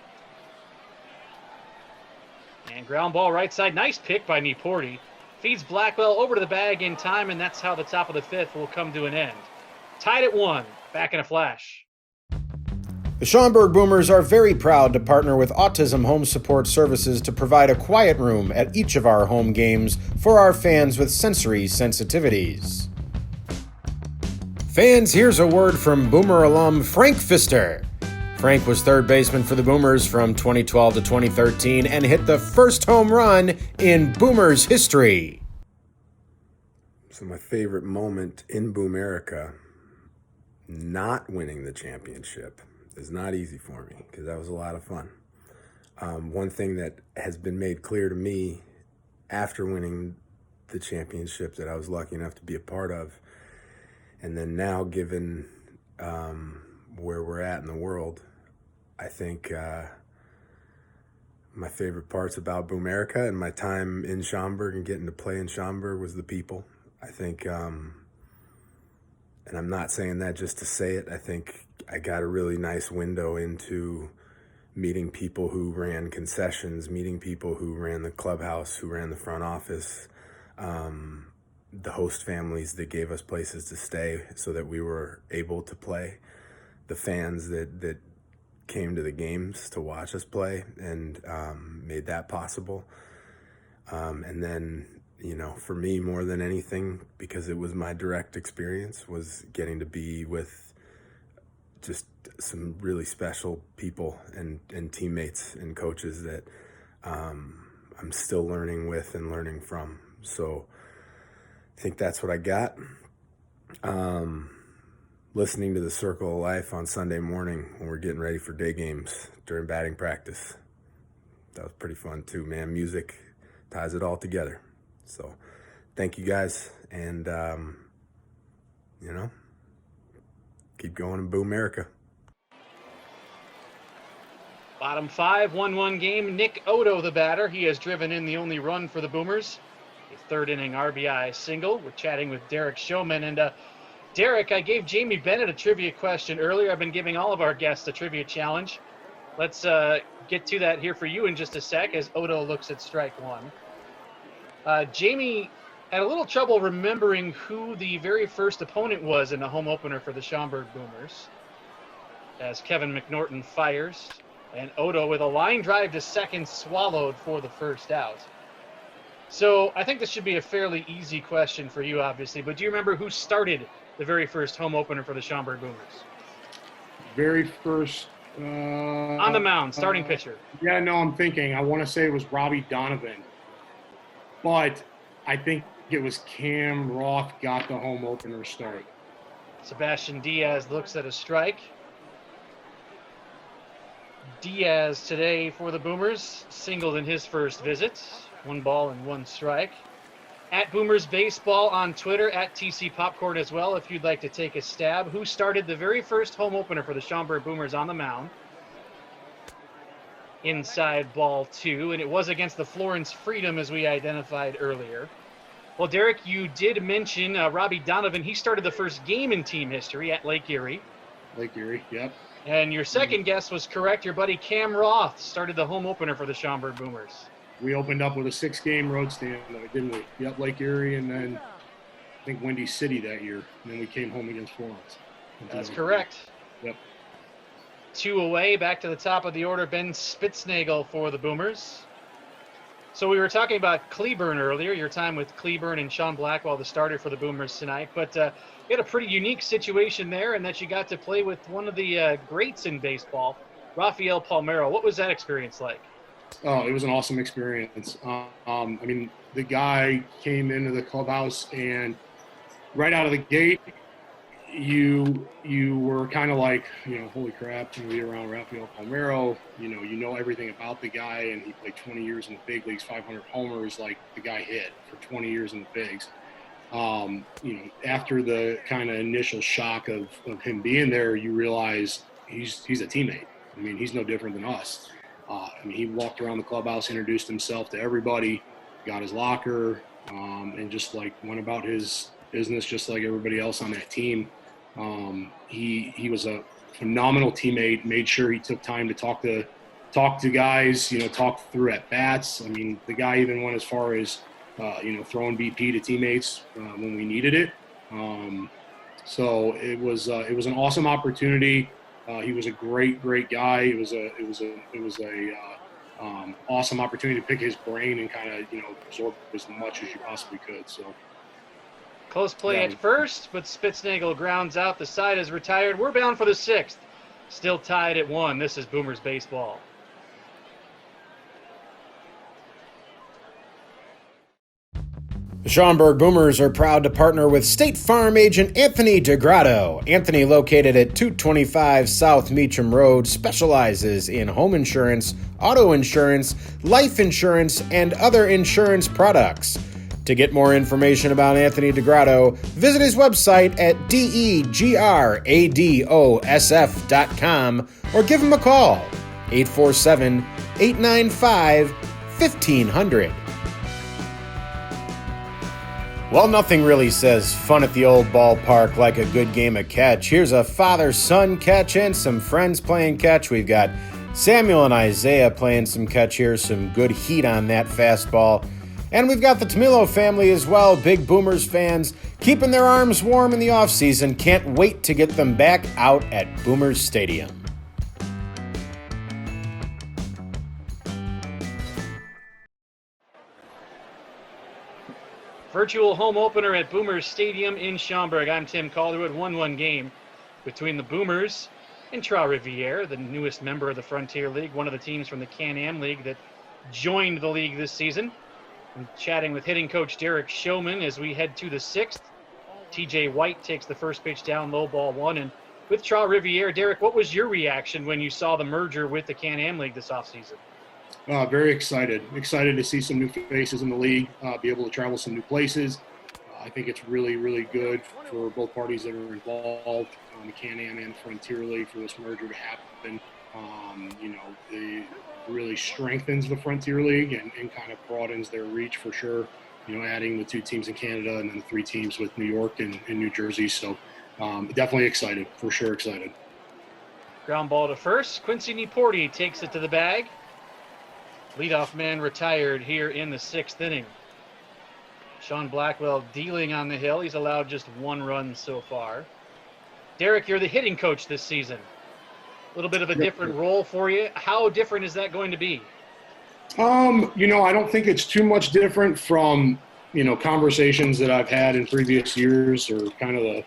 And ground ball right side. Nice pick by Niporti. Feeds Blackwell over to the bag in time, and that's how the top of the fifth will come to an end. Tied at 1. Back in a flash. The Schaumburg Boomers are very proud to partner with Autism Home Support Services to provide a quiet room at each of our home games for our fans with sensory sensitivities. Fans, here's a word from Boomer alum Frank Pfister. Frank was third baseman for the Boomers from 2012 to 2013 and hit the first home run in Boomers history. So my favorite moment in Boomerica, not winning the championship, is not easy for me because that was a lot of fun. One thing that has been made clear to me after winning the championship that I was lucky enough to be a part of, and then now given where we're at in the world, I think my favorite parts about Boomerica and my time in Schaumburg and getting to play in Schaumburg was the people. I think, and I'm not saying that just to say it, I think I got a really nice window into meeting people who ran concessions, meeting people who ran the clubhouse, who ran the front office, the host families that gave us places to stay so that we were able to play, the fans that came to the games to watch us play and made that possible. And then, for me more than anything, because it was my direct experience, was getting to be with just some really special people and teammates and coaches that I'm still learning with and learning from. So I think that's what I got. Listening to the Circle of Life on Sunday morning when we're getting ready for day games during batting practice. That was pretty fun too, man. Music ties it all together. So thank you guys. And, keep going in Boomerica. Bottom 5, 1-1 game. Nick Odo, the batter. He has driven in the only run for the Boomers. A third inning RBI single. We're chatting with Derek Showman. And Derek, I gave Jamie Bennett a trivia question earlier. I've been giving all of our guests a trivia challenge. Let's get to that here for you in just a sec as Odo looks at strike one. Jamie had a little trouble remembering who the very first opponent was in the home opener for the Schaumburg Boomers. As Kevin McNorton fires, and Odo with a line drive to second swallowed for the first out. So I think this should be a fairly easy question for you, obviously, but do you remember who started the very first home opener for the Schaumburg Boomers? Very first... on the mound, starting pitcher. Yeah, no, I'm thinking. I want to say it was Robbie Donovan. But I think it was Cam Roth got the home opener start. Sebastian Diaz looks at a strike. Diaz today for the Boomers, singled in his first visit. 1 ball and 1 strike. At Boomers Baseball on Twitter, at TC Popcorn as well, if you'd like to take a stab. Who started the very first home opener for the Schaumburg Boomers on the mound? Inside ball 2, and it was against the Florence Freedom, as we identified earlier. Well, Derek, you did mention Robbie Donovan. He started the first game in team history at Lake Erie. Lake Erie, yep. And your second guess was correct. Your buddy Cam Roth started the home opener for the Schaumburg Boomers. We opened up with a 6-game road stand, didn't we? Yep, Lake Erie, and then I think Windy City that year. And then we came home against Florence. That's correct. Yep. 2 away, back to the top of the order, Ben Spitznagel for the Boomers. So we were talking about Cleburne earlier, your time with Cleburne and Sean Blackwell, the starter for the Boomers tonight. But you had a pretty unique situation there in that you got to play with one of the greats in baseball, Rafael Palmeiro. What was that experience like? Oh, it was an awesome experience. I mean, the guy came into the clubhouse, and right out of the gate, you were kind of like, holy crap, to be around Rafael Palmeiro. You know everything about the guy, and he played 20 years in the big leagues, 500 homers. Like, the guy hit for 20 years in the bigs. After the kind of initial shock of him being there, you realize he's a teammate. I mean, he's no different than us. He walked around the clubhouse, introduced himself to everybody, got his locker, and just went about his business just like everybody else on that team. He was a phenomenal teammate. Made sure he took time to talk to guys, talk through at bats. I mean, the guy even went as far as throwing BP to teammates when we needed it. So it was an awesome opportunity. He was a great guy. It was a awesome opportunity to pick his brain and kind of absorb as much as you possibly could. So close play at first, but Spitznagel grounds out. The side is retired. We're bound for the 6th. Still tied at 1. This is Boomers Baseball. The Schaumburg Boomers are proud to partner with State Farm agent Anthony DeGrotto. Anthony, located at 225 South Meacham Road, specializes in home insurance, auto insurance, life insurance, and other insurance products. To get more information about Anthony DeGrotto, visit his website at degrados.com or give him a call, 847-895-1500. Well, nothing really says fun at the old ballpark like a good game of catch. Here's a father-son catch and some friends playing catch. We've got Samuel and Isaiah playing some catch here, some good heat on that fastball. And we've got the Tamilo family as well, big Boomers fans, keeping their arms warm in the offseason. Can't wait to get them back out at Boomers Stadium. Virtual home opener at Boomers Stadium in Schaumburg. I'm Tim Calderwood. 1-1 game between the Boomers and Trois-Rivières, the newest member of the Frontier League, one of the teams from the Can-Am League that joined the league this season. I'm chatting with hitting coach Derek Showman as we head to the 6th. TJ White takes the first pitch down, low ball 1. And with Trois-Rivières, Derek, what was your reaction when you saw the merger with the Can-Am League this offseason? Very excited. Excited to see some new faces in the league, be able to travel some new places. I think it's really, really good for both parties that are involved, the Can-Am and Frontier League, for this merger to happen. It really strengthens the Frontier League and kind of broadens their reach for sure. Adding the 2 teams in Canada and then 3 teams with New York and New Jersey. So definitely excited, for sure excited. Ground ball to first. Quincy Niporti takes it to the bag. Leadoff man retired here in the 6th inning. Sean Blackwell dealing on the hill. He's allowed just 1 run so far. Derek, you're the hitting coach this season. A little bit of a different role for you. How different is that going to be? I don't think it's too much different from, conversations that I've had in previous years, or kind of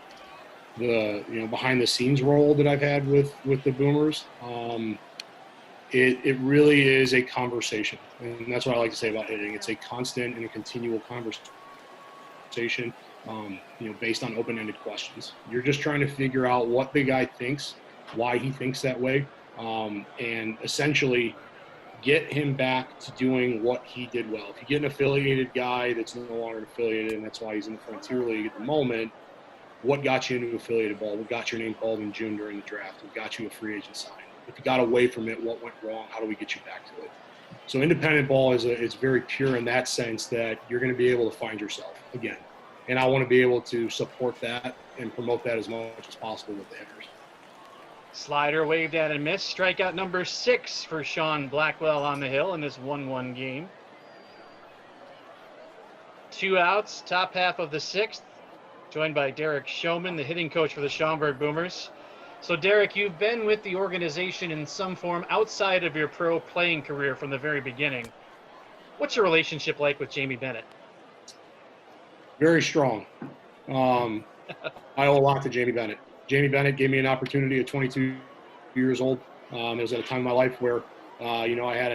the behind the scenes role that I've had with the Boomers. It really is a conversation, and that's what I like to say about hitting. It's a constant and a continual conversation, based on open-ended questions. You're just trying to figure out what the guy thinks, why he thinks that way, and essentially get him back to doing what he did well. If you get an affiliated guy that's no longer affiliated, and that's why he's in the Frontier League at the moment, what got you into affiliated ball? What got your name called in June during the draft? What got you a free agent sign? If you got away from it, what went wrong? How do we get you back to it? So independent ball is very pure in that sense that you're going to be able to find yourself again. And I want to be able to support that and promote that as much as possible with the hitters. Slider waved at and missed. Strikeout number 6 for Sean Blackwell on the hill in this 1-1 game. 2 outs, top half of the 6th. Joined by Derek Showman, the hitting coach for the Schaumburg Boomers. So, Derek, you've been with the organization in some form outside of your pro playing career from the very beginning. What's your relationship like with Jamie Bennett? Very strong. I owe a lot to Jamie Bennett. Jamie Bennett gave me an opportunity at 22 years old. It was at a time in my life where, I had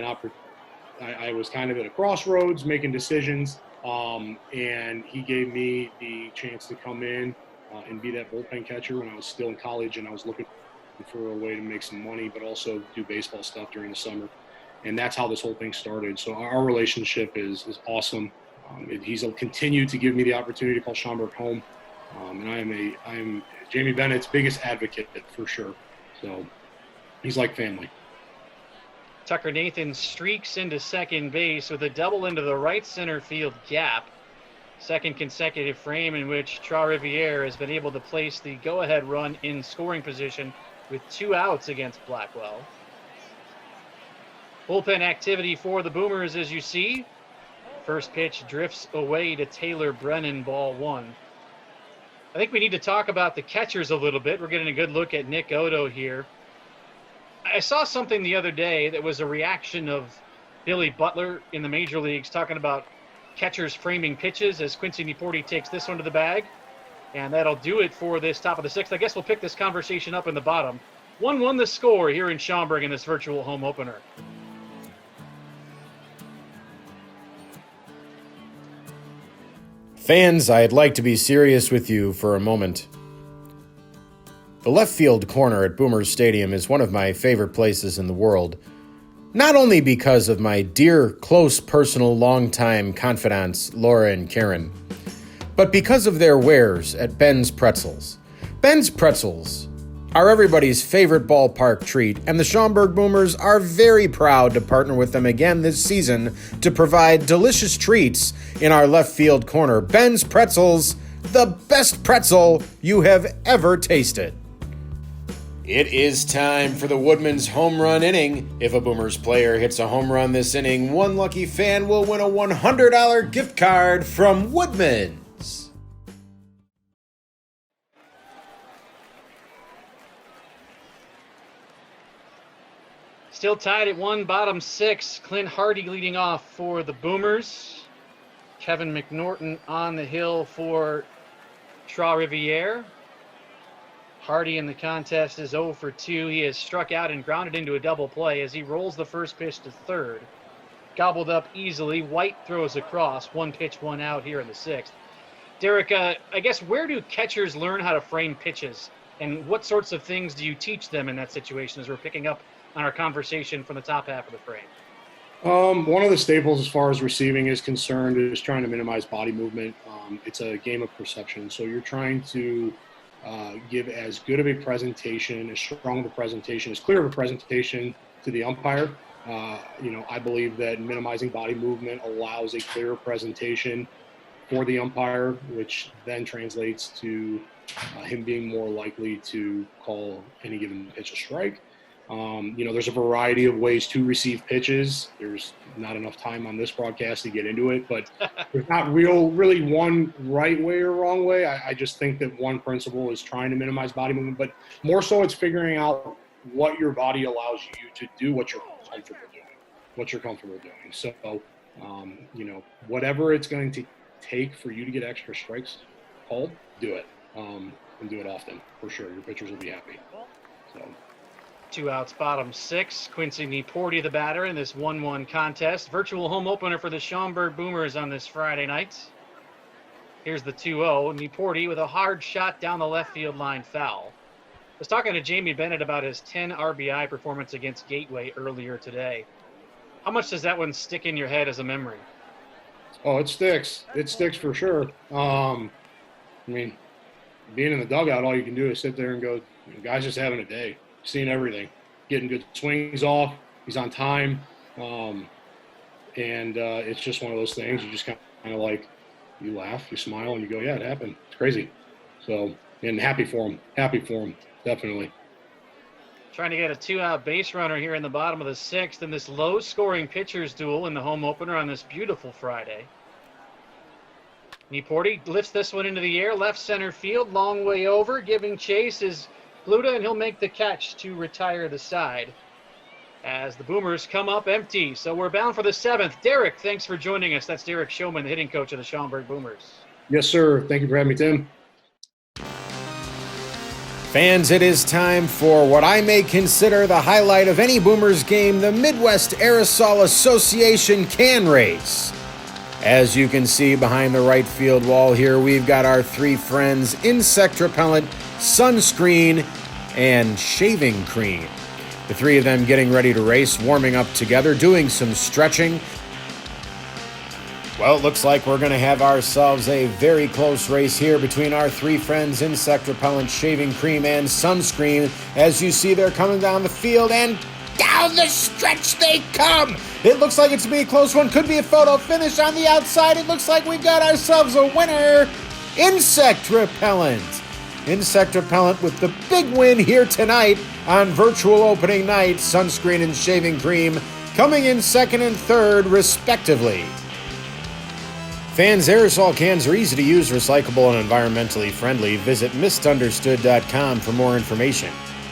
I was kind of at a crossroads making decisions, and he gave me the chance to come in and be that bullpen catcher when I was still in college, and I was looking for a way to make some money, but also do baseball stuff during the summer. And that's how this whole thing started. So our relationship is awesome. He's continued to give me the opportunity to call Schaumburg home. And I am Jamie Bennett's biggest advocate for sure. So he's like family. Tucker Nathan streaks into second base with a double into the right center field gap. Second consecutive frame in which Trois-Rivières has been able to place the go-ahead run in scoring position with 2 outs against Blackwell. Bullpen activity for the Boomers, as you see. First pitch drifts away to Taylor Brennan, ball 1. I think we need to talk about the catchers a little bit. We're getting a good look at Nick Odo here. I saw something the other day that was a reaction of Billy Butler in the major leagues talking about catchers framing pitches as Quincy Niporti takes this one to the bag. And that'll do it for this top of the 6th. I guess we'll pick this conversation up in the bottom. 1-1 the score here in Schaumburg in this virtual home opener. Fans, I'd like to be serious with you for a moment. The left field corner at Boomers Stadium is one of my favorite places in the world. Not only because of my dear, close, personal, longtime confidants, Laura and Karen, but because of their wares at Ben's Pretzels. Ben's Pretzels are everybody's favorite ballpark treat, and the Schaumburg Boomers are very proud to partner with them again this season to provide delicious treats in our left field corner. Ben's Pretzels, the best pretzel you have ever tasted. It is time for the Woodman's home run inning. If a Boomers player hits a home run this inning, one lucky fan will win a $100 gift card from Woodman's. Still tied at 1, bottom 6. Clint Hardy leading off for the Boomers. Kevin McNorton on the hill for Trois-Rivières. Hardy in the contest is 0 for 2. He has struck out and grounded into a double play as he rolls the first pitch to third. Gobbled up easily. White throws across. 1 pitch, 1 out here in the 6th. Derek, I guess where do catchers learn how to frame pitches? And what sorts of things do you teach them in that situation as we're picking up on our conversation from the top half of the frame? One of the staples as far as receiving is concerned is trying to minimize body movement. It's a game of perception. So you're trying to give as good of a presentation, as strong of a presentation, as clear of a presentation to the umpire. I believe that minimizing body movement allows a clearer presentation for the umpire, which then translates to him being more likely to call any given pitch a strike. There's a variety of ways to receive pitches. There's not enough time on this broadcast to get into it, but there's not really one right way or wrong way. I just think that one principle is trying to minimize body movement, but more so it's figuring out what your body allows you to do, what you're comfortable doing. So, whatever it's going to take for you to get extra strikes called, do it, and do it often for sure. Your pitchers will be happy. So. 2 outs, bottom 6. Quincy Niporti, the batter, in this 1-1 contest. Virtual home opener for the Schaumburg Boomers on this Friday night. Here's the 2-0. Niporti with a hard shot down the left field line foul. I was talking to Jamie Bennett about his 10 RBI performance against Gateway earlier today. How much does that one stick in your head as a memory? Oh, it sticks. It sticks for sure. I mean, being in the dugout, all you can do is sit there and go, the guy's just having a day, seeing everything, getting good swings off. He's on time. It's just one of those things. You just kind of like, you laugh, you smile, and you go, yeah, it happened. It's crazy. So, and happy for him, definitely. Trying to get a 2-out base runner here in the bottom of the 6th in this low-scoring pitchers duel in the home opener on this beautiful Friday. Niporti lifts this one into the air, left center field, long way over. Giving chase is Gluta, and he'll make the catch to retire the side as the Boomers come up empty. So we're bound for the 7th. Derek, thanks for joining us. That's Derek Showman, the hitting coach of the Schaumburg Boomers. Yes, sir. Thank you for having me, Tim. Fans, it is time for what I may consider the highlight of any Boomers game, the Midwest Aerosol Association can race. As you can see behind the right field wall here, we've got our three friends, insect repellent, sunscreen, and shaving cream. The three of them getting ready to race, warming up together, doing some stretching. Well, it looks like we're going to have ourselves a very close race here between our three friends, insect repellent, shaving cream, and sunscreen. As you see, they're coming down the field, and down the stretch they come. It looks like it's going to be a close one. Could be a photo finish on the outside. It looks like we've got ourselves a winner, insect repellent. Insect repellent with the big win here tonight on virtual opening night. Sunscreen and shaving cream coming in second and third, respectively. Fans, aerosol cans are easy to use, recyclable, and environmentally friendly. Visit misunderstood.com for more information.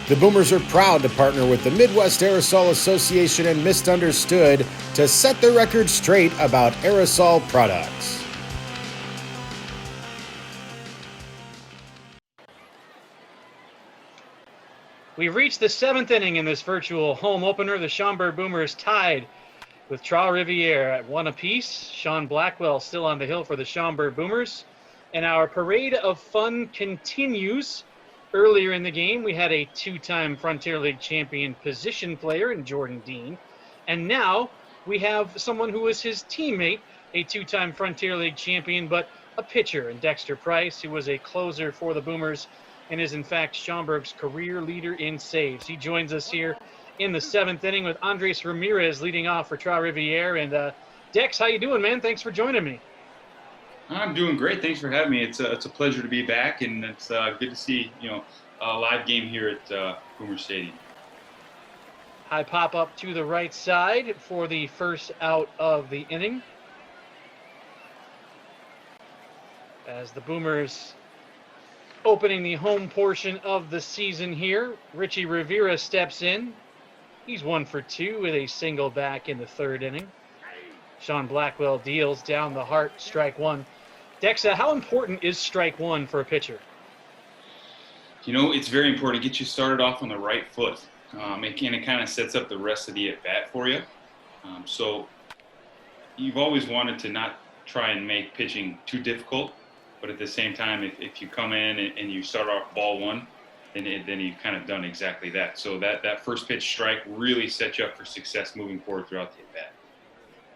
The Boomers are proud to partner with the Midwest Aerosol Association and Misunderstood to set the record straight about aerosol products. We've reached the 7th inning in this virtual home opener. The Schaumburg Boomers tied with Trois-Rivières at 1 apiece. Sean Blackwell still on the hill for the Schaumburg Boomers. And our parade of fun continues. Earlier in the game, we had a 2-time Frontier League champion position player in Jordan Dean. And now we have someone who was his teammate, a 2-time Frontier League champion, but a pitcher in Dexter Price, who was a closer for the Boomers and is in fact Schaumburg's career leader in saves. He joins us here in the 7th inning with Andres Ramirez leading off for Trois-Rivières. And Dex, how you doing, man? Thanks for joining me. I'm doing great. Thanks for having me. It's a pleasure to be back, and it's good to see a live game here at Boomer Stadium. High pop up to the right side for the first out of the inning, as the Boomers opening the home portion of the season here. Richie Rivera steps in. He's 1 for 2 with a single back in the 3rd inning. Sean Blackwell deals down the heart, strike 1. Dexa, how important is strike 1 for a pitcher? It's very important to get you started off on the right foot. It kind of sets up the rest of the at-bat for you. So you've always wanted to not try and make pitching too difficult, but at the same time, if you come in and you start off ball 1, then you've kind of done exactly that. So that first pitch strike really sets you up for success moving forward throughout the at-bat.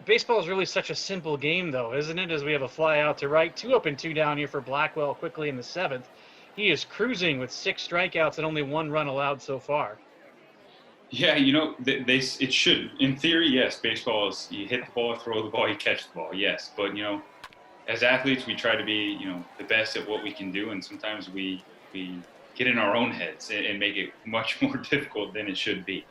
Baseball is really such a simple game, though, isn't it? As we have a fly out to right, 2 up and 2 down here for Blackwell quickly in the 7th. He is cruising with 6 strikeouts and only 1 run allowed so far. Yeah, it should. In theory, yes, baseball is you hit the ball, throw the ball, you catch the ball, yes. But, as athletes, we try to be, the best at what we can do, and sometimes we get in our own heads and make it much more difficult than it should be.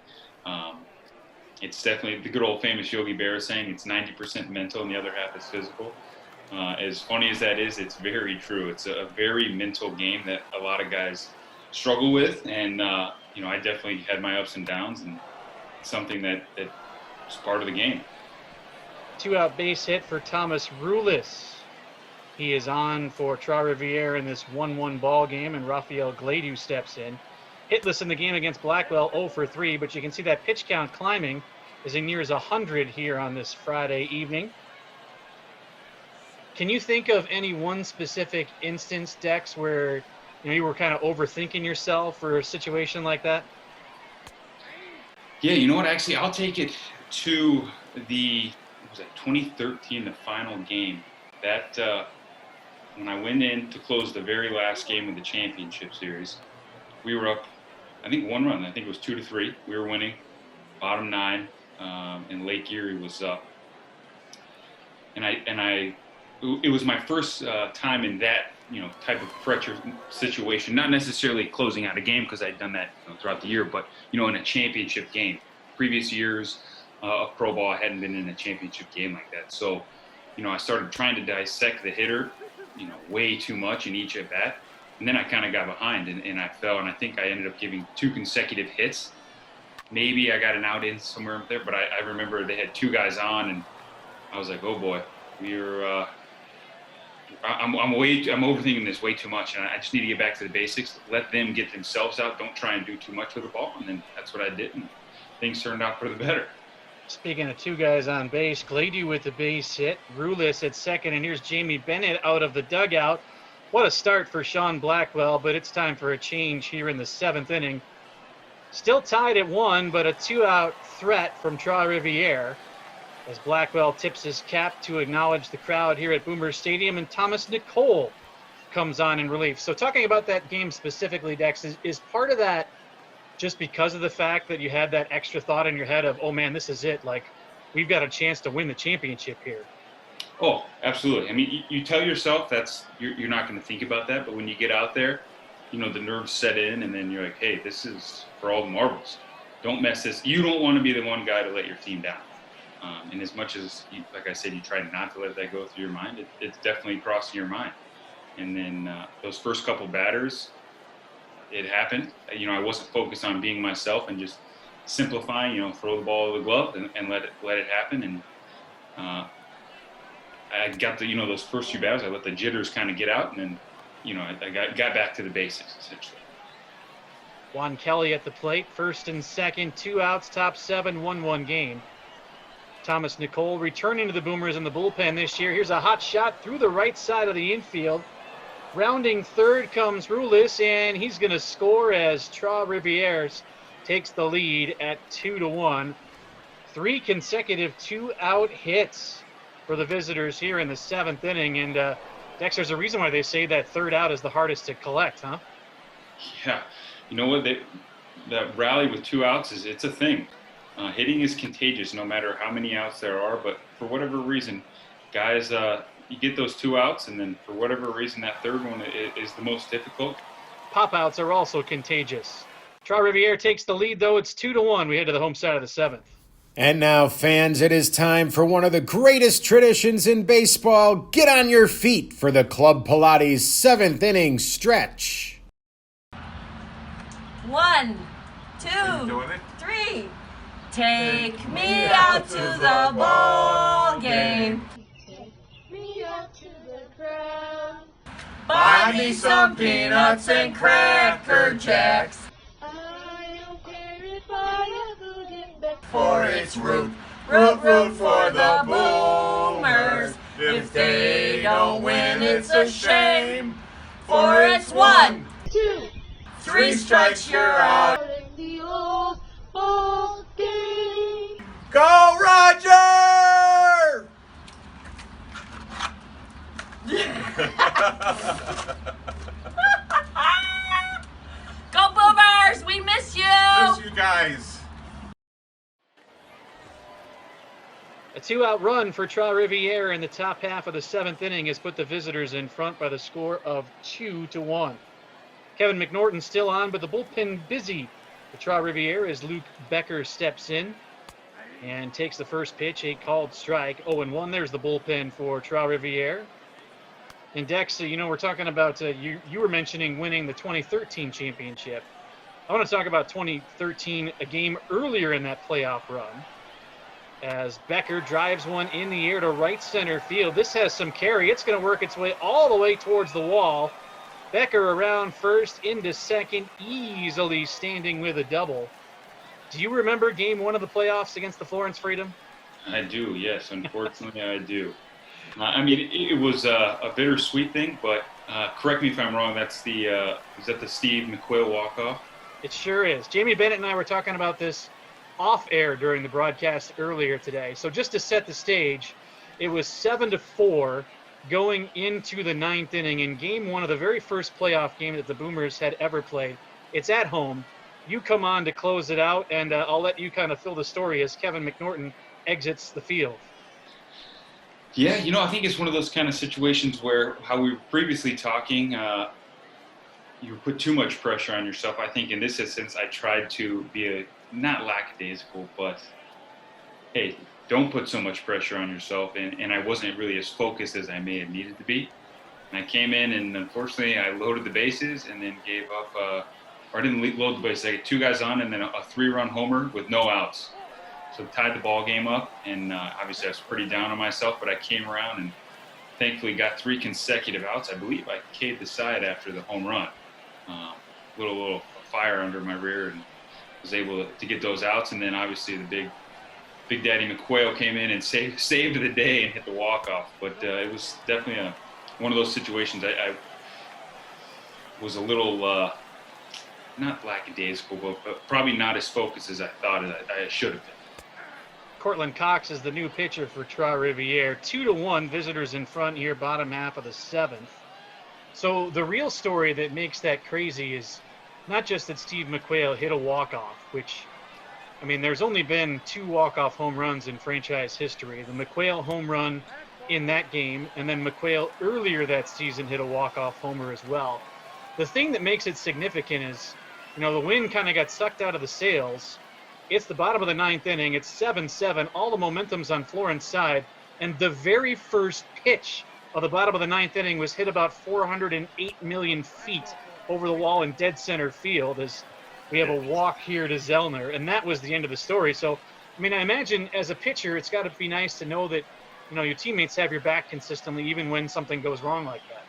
It's definitely the good old famous Yogi Berra saying it's 90% mental and the other half is physical. As funny as that is, it's very true. It's a very mental game that a lot of guys struggle with, and I definitely had my ups and downs, and it's something that's part of the game. 2-out base hit for Thomas Rulis. He is on for Trois-Rivières in this 1-1 ball game, and Rafael Gladu steps in. Hitless in the game against Blackwell, 0 for 3, but you can see that pitch count climbing as he nears 100 here on this Friday evening. Can you think of any one specific instance, Dex, where you were kind of overthinking yourself or a situation like that? Yeah, you know what? Actually, I'll take it to the 2013, the final game. That when I went in to close the very last game of the championship series, we were up, I think, 1 run. I think it was 2-3. We were winning, bottom 9, and Lake Erie was up. It was my first time in that type of pressure situation. Not necessarily closing out a game because I'd done that throughout the year, but in a championship game. Previous years of pro ball, I hadn't been in a championship game like that. So, I started trying to dissect the hitter, way too much in each at bat, and then I kind of got behind and I fell, and I think I ended up giving 2 consecutive hits. Maybe I got an out in somewhere up there, but I remember they had 2 guys on, and I was like, oh boy, I'm overthinking this way too much, and I just need to get back to the basics. Let them get themselves out. Don't try and do too much with the ball, and then that's what I did, and things turned out for the better. Speaking of 2 guys on base, Glady with the base hit, Rulis at second, and here's Jamie Bennett out of the dugout. What a start for Sean Blackwell, but it's time for a change here in the 7th inning. Still tied at 1, but a 2-out threat from Trois-Rivières, as Blackwell tips his cap to acknowledge the crowd here at Boomer Stadium, and Thomas Nicole comes on in relief. So talking about that game specifically, Dex, is part of that just because of the fact that you had that extra thought in your head of, oh man, this is it, like we've got a chance to win the championship here? Oh, absolutely. I mean, you tell yourself you're not going to think about that, but when you get out there, the nerves set in, and then you're like, hey, this is for all the marbles. Don't mess this. You don't want to be the one guy to let your team down. And as much as, like I said, you try not to let that go through your mind, it's definitely crossing your mind. And then those first couple batters, it happened. I wasn't focused on being myself and just simplifying, throw the ball to the glove and let it happen. And I got those first few batters, I let the jitters kind of get out, and then, I got back to the basics, essentially. Juan Kelly at the plate, first and second, 2 outs, top 7, 1-1 game. Thomas Nicole returning to the Boomers in the bullpen this year. Here's a hot shot through the right side of the infield. Rounding third comes Rulis, and he's going to score as Trois-Rivières takes the lead at 2-1. 3 consecutive 2-out hits for the visitors here in the 7th inning. And Dex, there's a reason why they say that third out is the hardest to collect, huh? Yeah. You know what? That rally with 2 outs it's a thing. Hitting is contagious no matter how many outs there are, but for whatever reason, guys, you get those 2 outs, and then for whatever reason, that third one is the most difficult. Pop-outs are also contagious. Trois-Rivières takes the lead, though. It's 2-1. We head to the home side of the 7th. And now, fans, it is time for one of the greatest traditions in baseball. Get on your feet for the Club Pilates 7th inning stretch. 1, 2, 3. Take me out to the ball game. Take me out to the ground. Buy me some peanuts and Cracker Jacks. I don't care if I ever get back. For it's root for the Boomers. If they don't win, it's a shame. For it's 1, 2, 3 strikes, you're out. The old ball game. Go, Roger! Go Boomers! We miss you! Miss you guys. A 2-out run for Trois-Rivières in the top half of the 7th inning has put the visitors in front by the score of 2-1. Kevin McNorton still on, but the bullpen busy for Trois-Rivières as Luke Becker steps in and takes the first pitch, a called strike. 0-1. There's the bullpen for Trois-Rivières. And Dex, we're talking about, you were mentioning winning the 2013 championship. I want to talk about 2013, a game earlier in that playoff run, as Becker drives one in the air to right center field. This has some carry. It's going to work its way all the way towards the wall. Becker around first into second, easily standing with a double. Do you remember game 1 of the playoffs against the Florence Freedom? I do, yes. Unfortunately, I do. I mean, it was a bittersweet thing, but correct me if I'm wrong. That's is that the Steve McQuail walk-off? It sure is. Jamie Bennett and I were talking about this off air during the broadcast earlier today. So just to set the stage, it was 7-4 going into the ninth inning in game one of the very first playoff game that the Boomers had ever played. It's at home. You come on to close it out, and I'll let you kind of fill the story as Kevin McNorton exits the field. Yeah, I think it's one of those kind of situations where how we were previously talking, you put too much pressure on yourself. I think in this instance, I tried to be not lackadaisical, but hey, don't put so much pressure on yourself. And I wasn't really as focused as I may have needed to be. And I came in, and unfortunately, I loaded the bases and then gave up, or I didn't load the bases. I got 2 guys on and then a 3-run homer with no outs. So tied the ball game up, and obviously I was pretty down on myself, but I came around and thankfully got 3 consecutive outs. I believe I caved the side after the home run. Little fire under my rear, and was able to get those outs. And then obviously the Big Daddy McQuail came in and saved the day and hit the walk-off. But it was definitely one of those situations. I was a little not lackadaisical, but probably not as focused as I thought I should have been. Cortland Cox is the new pitcher for Trois-Rivières. 2-1, visitors in front here, bottom half of the 7th. So the real story that makes that crazy is not just that Steve McQuail hit a walk-off, which, I mean, there's only been 2 walk-off home runs in franchise history. The McQuail home run in that game, and then McQuail earlier that season hit a walk-off homer as well. The thing that makes it significant is, the wind kind of got sucked out of the sails. It's the bottom of the 9th inning. It's 7-7. All the momentum's on Florence side. And the very first pitch of the bottom of the 9th inning was hit about 408 million feet over the wall in dead center field as we have a walk here to Zellner. And that was the end of the story. So, I mean, I imagine as a pitcher, it's got to be nice to know that, your teammates have your back consistently, even when something goes wrong like that.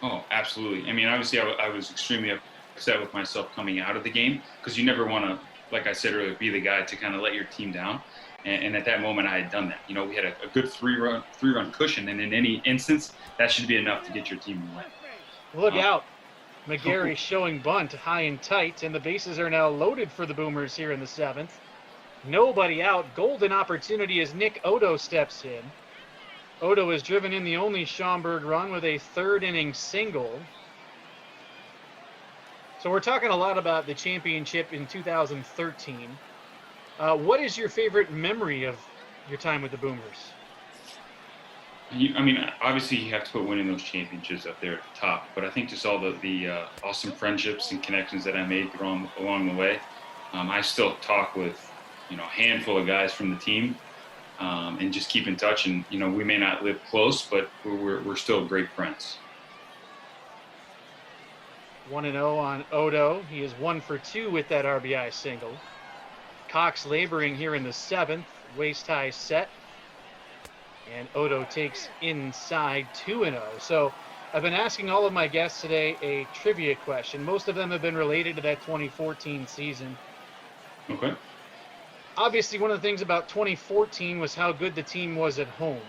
Oh, absolutely. I mean, obviously, I was extremely upset with myself coming out of the game because you never want to, like I said earlier, be the guy to kind of let your team down. And at that moment, I had done that. We had a good three-run cushion, and in any instance, that should be enough to get your team to win. Look out. McGarry showing bunt high and tight, and the bases are now loaded for the Boomers here in the 7th. Nobody out. Golden opportunity as Nick Odo steps in. Odo has driven in the only Schaumburg run with a 3rd inning single. So we're talking a lot about the championship in 2013. What is your favorite memory of your time with the Boomers? I mean, obviously you have to put winning those championships up there at the top, but I think just all the awesome friendships and connections that I made along the way. I still talk with, a handful of guys from the team and just keep in touch. And, we may not live close, but we're still great friends. 1-0 on Odo. He is 1 for 2 with that RBI single. Cox laboring here in the 7th. Waist high set. And Odo takes inside 2-0. So I've been asking all of my guests today a trivia question. Most of them have been related to that 2014 season. Okay. Obviously, one of the things about 2014 was how good the team was at home.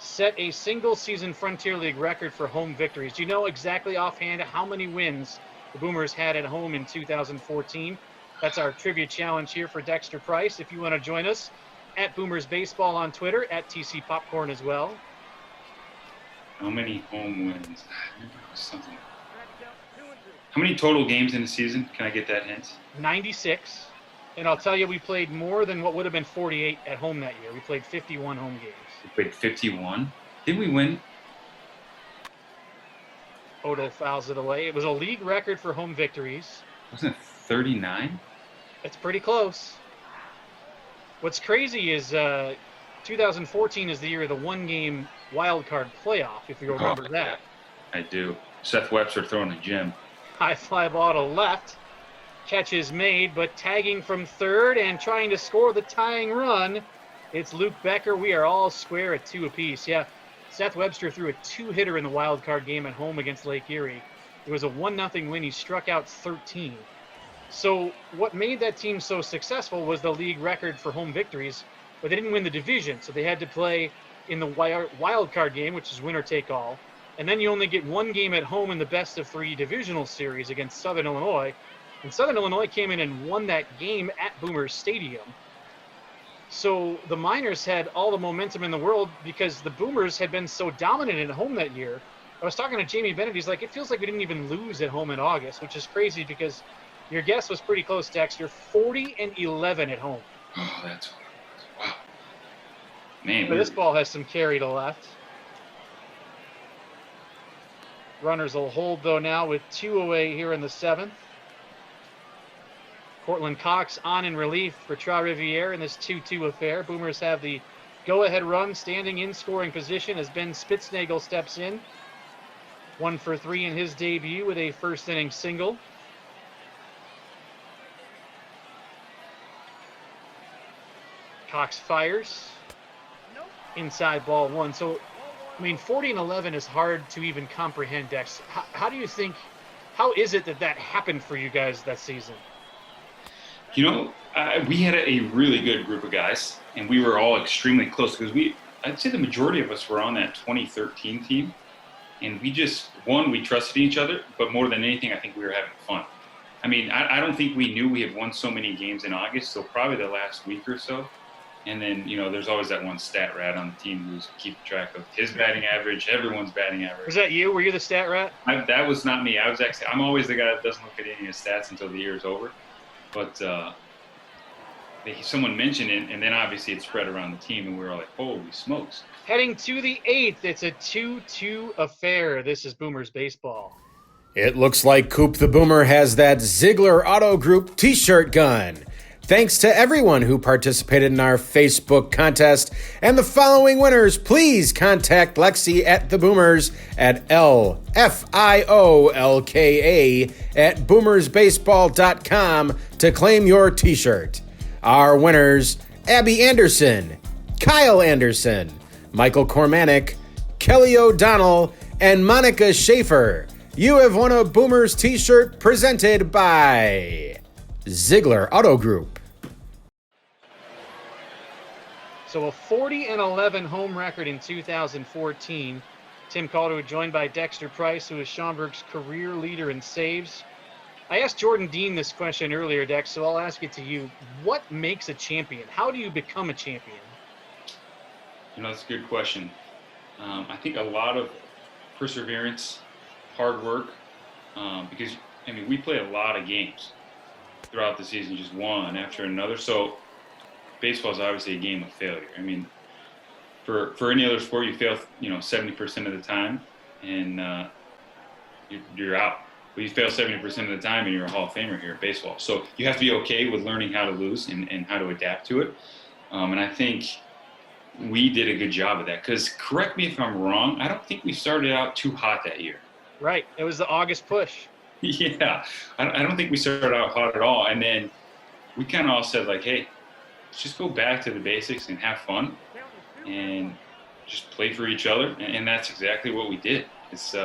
Set a single-season Frontier League record for home victories. Do you know exactly offhand how many wins the Boomers had at home in 2014? That's our trivia challenge here for Dexter Price. If you want to join us, at Boomers Baseball on Twitter, at TC Popcorn as well. How many home wins? Something. How many total games in a season? Can I get that hint? 96. And I'll tell you, we played more than what would have been 48 at home that year. We played 51 home games. We played 51? Did we win? Odo fouls it away. It was a league record for home victories. Wasn't it 39? It's pretty close. What's crazy is 2014 is the year of the one-game wild card playoff, if you remember that. I do. Seth Webster throwing a gem. High fly ball to left. Catch is made, but tagging from third and trying to score the tying run. It's Luke Becker. We are all square at 2 apiece. Yeah, Seth Webster threw a 2-hitter in the wild card game at home against Lake Erie. It was a 1-0 win. He struck out 13. So what made that team so successful was the league record for home victories, but they didn't win the division, so they had to play in the wild card game, which is winner take all. And then you only get one game at home in the best of 3 divisional series against Southern Illinois. And Southern Illinois came in and won that game at Boomers Stadium. So the Miners had all the momentum in the world because the Boomers had been so dominant at home that year. I was talking to Jamie Bennett. He's like, it feels like we didn't even lose at home in August, which is crazy because your guess was pretty close, Dex. You're 40-11 at home. Oh, that's what it was. Wow. Man, But this ball has some carry to left. Runners will hold, though, now with 2 away here in the 7th. Cortland Cox on in relief for Trois-Rivières in this 2-2 affair. Boomers have the go-ahead run standing in scoring position as Ben Spitznagel steps in. 1 for 3 in his debut with a first-inning single. Cox fires. Inside ball 1. So, I mean, 40-11 is hard to even comprehend, Dex. How do you think, how is it that happened for you guys that season? You know, we had a really good group of guys, and we were all extremely close because I'd say the majority of us were on that 2013 team, and we trusted each other, but more than anything, I think we were having fun. I mean, I don't think we knew we had won so many games in August, so probably the last week or so. And then, you know, there's always that one stat rat on the team who's keeping track of his batting average, everyone's batting average. Was that you? Were you the stat rat? That was not me. I'm always the guy that doesn't look at any of his stats until the year is over. But someone mentioned it, and then obviously it spread around the team, and we were all like, holy smokes. Heading to the 8th, it's a 2-2 affair. This is Boomers baseball. It looks like Coop the Boomer has that Ziegler Auto Group t-shirt gun. Thanks to everyone who participated in our Facebook contest. And the following winners, please contact Lexi at the Boomers at LFIOLKA@boomersbaseball.com to claim your t-shirt. Our winners, Abby Anderson, Kyle Anderson, Michael Cormanic, Kelly O'Donnell, and Monica Schaefer. You have won a Boomers t-shirt presented by Ziegler Auto Group. So a 40-11 home record in 2014. Tim Calderwood joined by Dexter Price, who is Schaumburg's career leader in saves. I asked Jordan Dean this question earlier, Dex, so I'll ask it to you. What makes a champion? How do you become a champion? You know, that's a good question. I think a lot of perseverance, hard work, because, I mean, we play a lot of games throughout the season, just one after another. So baseball is obviously a game of failure. I mean, for any other sport, you fail, 70% of the time, and you're out. But you fail 70% of the time, and you're a Hall of Famer here at baseball. So you have to be okay with learning how to lose and how to adapt to it. And I think we did a good job of that. Because correct me if I'm wrong, I don't think we started out too hot that year. Right. It was the August push. Yeah. I don't think we started out hot at all. And then we kind of all said, like, hey, let's just go back to the basics and have fun and just play for each other. And that's exactly what we did. It's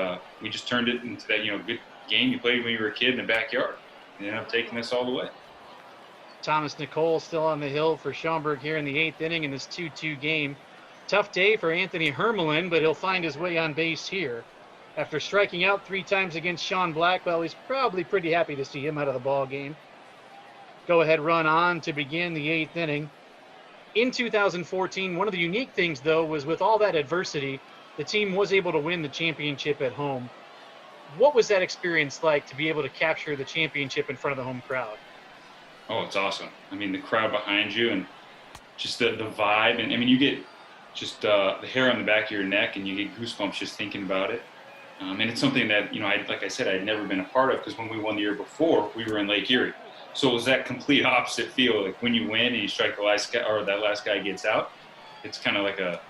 we just turned it into that, good game you played when you were a kid in the backyard. It ended up taking us all the way. Thomas Nicole still on the hill for Schaumburg here in the 8th inning in this 2-2 game. Tough day for Anthony Hermelin, but he'll find his way on base here. After striking out 3 times against Sean Blackwell, he's probably pretty happy to see him out of the ball game. Go-ahead run on to begin the 8th inning. In 2014, one of the unique things, though, was with all that adversity, the team was able to win the championship at home. What was that experience like to be able to capture the championship in front of the home crowd? Oh, it's awesome. I mean, the crowd behind you and just the vibe. And, I mean, you get just the hair on the back of your neck and you get goosebumps just thinking about it. And it's something that, like I said, I'd never been a part of because when we won the year before, we were in Lake Erie. So it was that complete opposite feel. Like when you win and you strike the last guy or that last guy gets out, it's kind of like a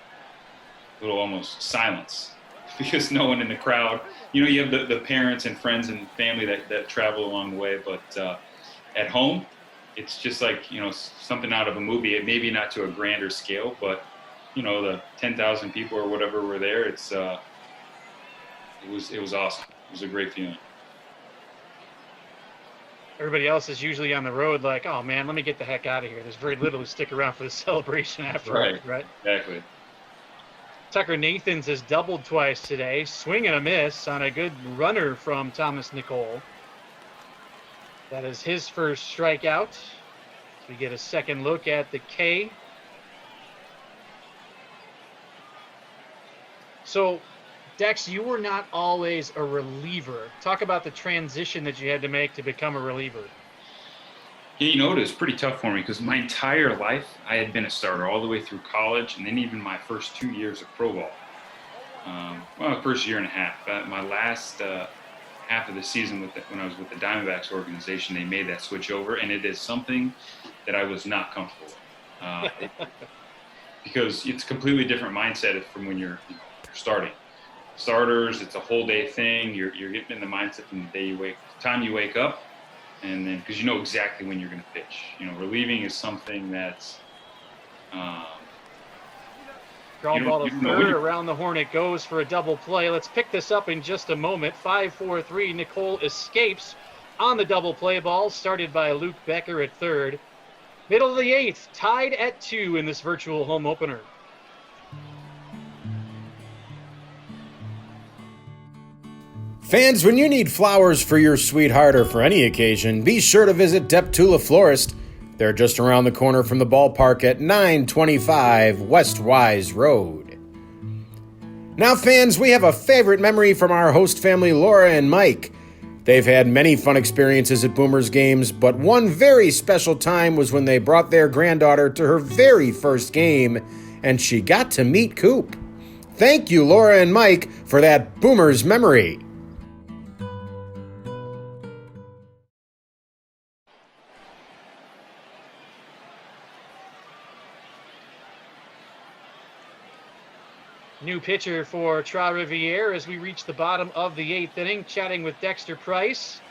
little almost silence because no one in the crowd, you have the parents and friends and family that travel along the way. But at home, it's just like, something out of a movie. Maybe not to a grander scale, but, the 10,000 people or whatever were there. It was awesome. It was a great feeling. Everybody else is usually on the road like, oh, man, let me get the heck out of here. There's very little who stick around for the celebration afterwards, right? Exactly. Tucker Nathans has doubled twice today. Swing and a miss on a good runner from Thomas Nicole. That is his first strikeout. So we get a second look at the K. So, Dex, you were not always a reliever. Talk about the transition that you had to make to become a reliever. Yeah, it was pretty tough for me because my entire life I had been a starter all the way through college, and then even my first 2 years of pro ball. Well, first year and a half. My last half of the season when I was with the Diamondbacks organization, they made that switch over, and it is something that I was not comfortable with. Because it's a completely different mindset from when you're starting. Starters, it's a whole day thing. You're getting in the mindset from the time you wake up, and then because you know exactly when you're going to pitch. Relieving is something that's ground ball to third, around the horn it goes for a double play. Let's pick this up in just a moment. 5-4-3. Nicole escapes on the double play ball, started by Luke Becker at third. Middle of the eighth, tied at 2 in this virtual home opener. Fans, when you need flowers for your sweetheart or for any occasion, be sure to visit Deptula Florist. They're just around the corner from the ballpark at 925 West Wise Road. Now, fans, we have a favorite memory from our host family, Laura and Mike. They've had many fun experiences at Boomers games, but one very special time was when they brought their granddaughter to her very first game, and she got to meet Coop. Thank you, Laura and Mike, for that Boomers memory. New pitcher for Trois-Rivières as we reach the bottom of the eighth inning, chatting with Dexter Price,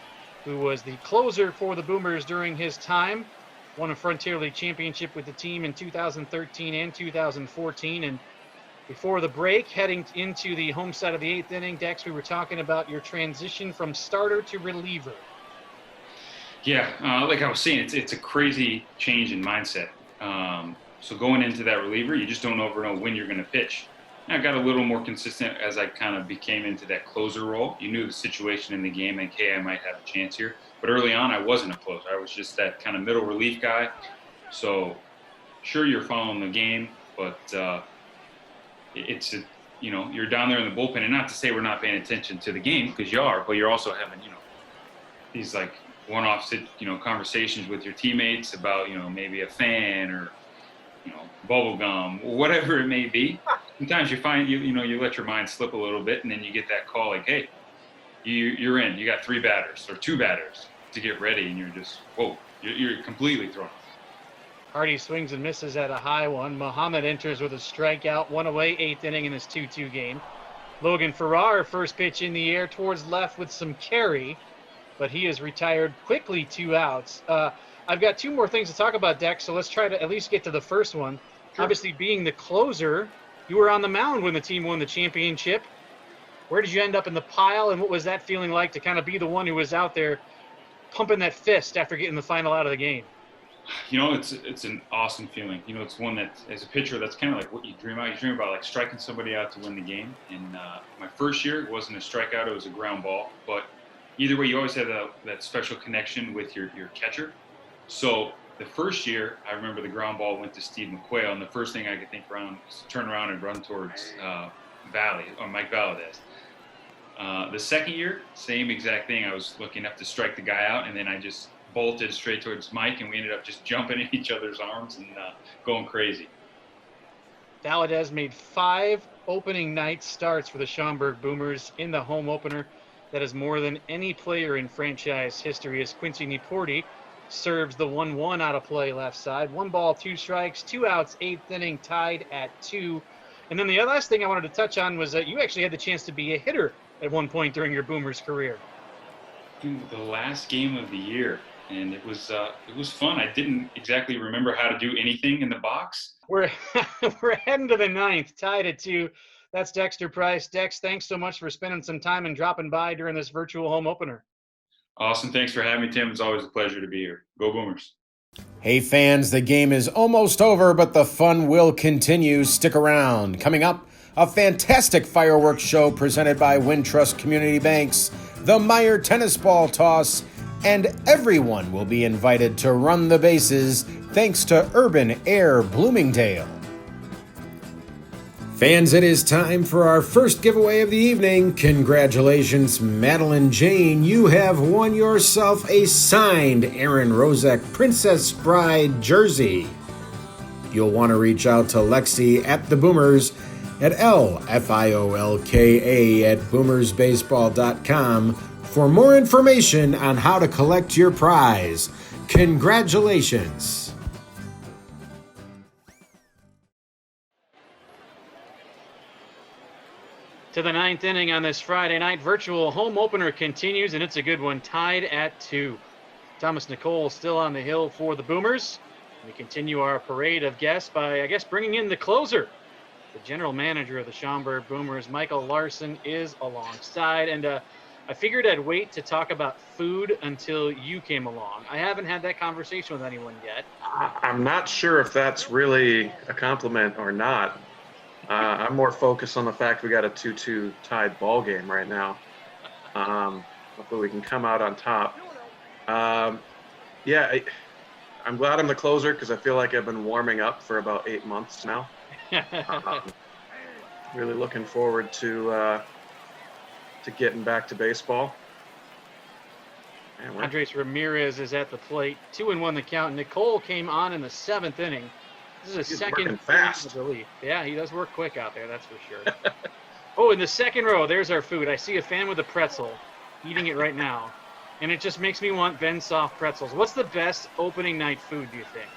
who was the closer for the Boomers during his time. Won a Frontier League championship with the team in 2013 and 2014. And before the break, heading into the home side of the eighth inning, Dex, we were talking about your transition from starter to reliever. Yeah, like I was saying, it's a crazy change in mindset. So going into that reliever, you just don't ever know when you're going to pitch. I got a little more consistent as I kind of became into that closer role. You knew the situation in the game, and hey, I might have a chance here. But early on, I wasn't a closer. I was just that kind of middle relief guy. So sure, you're following the game, but you're down there in the bullpen. And not to say we're not paying attention to the game, because you are, but you're also having, these like one-off, conversations with your teammates about, maybe a fan or, bubble gum, whatever it may be. Sometimes you find you let your mind slip a little bit, and then you get that call like, hey, you're in. You got 3 batters or 2 batters to get ready, and you're just, whoa, you're completely thrown. Hardy swings and misses at a high one. Muhammad enters with a strikeout, 1 away, 8th inning in this 2-2 game. Logan Farrar, first pitch in the air towards left with some carry, but he is retired quickly, 2 outs. I've got 2 more things to talk about, Dex, so let's try to at least get to the first one. Sure. Obviously, being the closer, you were on the mound when the team won the championship. Where did you end up in the pile, and what was that feeling like to kind of be the one who was out there pumping that fist after getting the final out of the game? It's an awesome feeling. It's one that, as a pitcher, that's kind of like what you dream about. You dream about like striking somebody out to win the game. And my first year, it wasn't a strikeout; it was a ground ball. But either way, you always have that special connection with your catcher. So the first year, I remember the ground ball went to Steve McQuail, and the first thing I could think around was turn around and run towards Mike Valdez. The second year, same exact thing. I was looking up to strike the guy out, and then I just bolted straight towards Mike, and we ended up just jumping in each other's arms and going crazy. Valdez made 5 opening night starts for the Schaumburg Boomers in the home opener. That is more than any player in franchise history, as Quincy Niporti serves the 1-1 out of play left side. 1 ball, 2 strikes, 2 outs, 8th inning, tied at 2. And then the last thing I wanted to touch on was that you actually had the chance to be a hitter at one point during your Boomers career. Dude, the last game of the year, and it was fun. I didn't exactly remember how to do anything in the box. We're heading to the 9th, tied at 2. That's Dexter Price. Dex, thanks so much for spending some time and dropping by during this virtual home opener. Awesome. Thanks for having me, Tim. It's always a pleasure to be here. Go Boomers. Hey fans, the game is almost over, but the fun will continue. Stick around. Coming up, a fantastic fireworks show presented by Wintrust Community Banks, the Meyer Tennis Ball Toss, and everyone will be invited to run the bases thanks to Urban Air Bloomingdale. Fans, it is time for our first giveaway of the evening. Congratulations, Madeline Jane. You have won yourself a signed Aaron Rozek Princess Bride jersey. You'll want to reach out to Lexi at the Boomers at LFIOLKA@boomersbaseball.com for more information on how to collect your prize. Congratulations. To the ninth inning on this Friday night. Virtual home opener continues, and it's a good one, tied at 2. Thomas Nicole still on the hill for the Boomers. We continue our parade of guests by, bringing in the closer. The general manager of the Schaumburg Boomers, Michael Larson, is alongside. And I figured I'd wait to talk about food until you came along. I haven't had that conversation with anyone yet. I'm not sure if that's really a compliment or not. I'm more focused on the fact we got a 2-2 tied ball game right now. Hopefully we can come out on top. I'm glad I'm the closer because I feel like I've been warming up for about 8 months now. Really looking forward to getting back to baseball. Andres Ramirez is at the plate. 2-1 the count. Nicole came on in the 7th inning. This is a second fast relief. Yeah, he does work quick out there, that's for sure. Oh, in the second row, there's our food. I see a fan with a pretzel eating it right now. And it just makes me want Ben Soft pretzels. What's the best opening night food, do you think?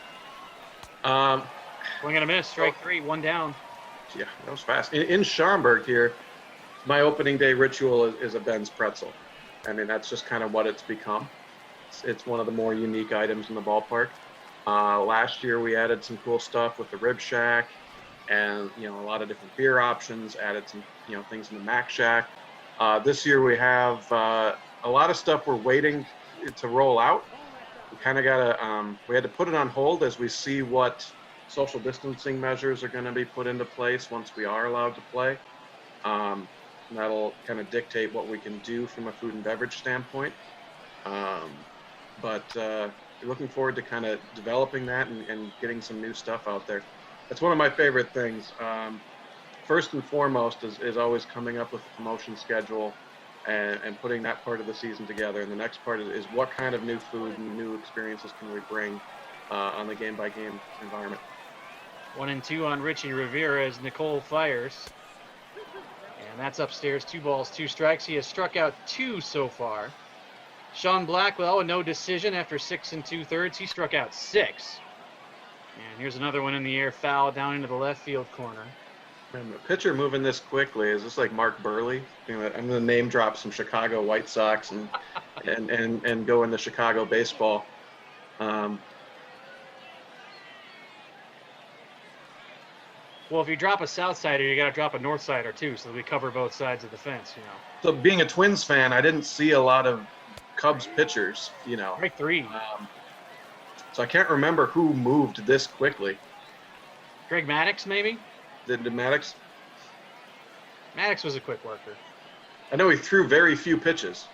Swing and a miss, strike 3, 1 down. Yeah, that was fast. In Schaumburg here, my opening day ritual is a Ben's pretzel. I mean, that's just kind of what it's become. It's one of the more unique items in the ballpark. Last year we added some cool stuff with the Rib Shack and, a lot of different beer options, added some, things in the Mac Shack. This year we have a lot of stuff we're waiting to roll out. We kind of we had to put it on hold as we see what social distancing measures are going to be put into place once we are allowed to play. That'll kind of dictate what we can do from a food and beverage standpoint. But looking forward to kind of developing that and getting some new stuff out there. That's one of my favorite things. First and foremost is always coming up with a promotion schedule and putting that part of the season together. And the next part is what kind of new food and new experiences can we bring on the game-by-game environment. 1-2 on Richie Rivera as Nicole fires. And that's upstairs, 2 balls, 2 strikes. He has struck out 2 so far. Sean Blackwell with no decision after 6 2/3. He struck out 6. And here's another one in the air, foul down into the left field corner. And the pitcher moving this quickly, is this like Mark Burley? I'm going to name drop some Chicago White Sox and go into Chicago baseball. Well, if you drop a south sider, you got to drop a north sider too, so that we cover both sides of the fence. So being a Twins fan, I didn't see a lot of Cubs pitchers, Right 3. So I can't remember who moved this quickly. Greg Maddux, maybe? Did Maddux? Maddux was a quick worker. I know he threw very few pitches.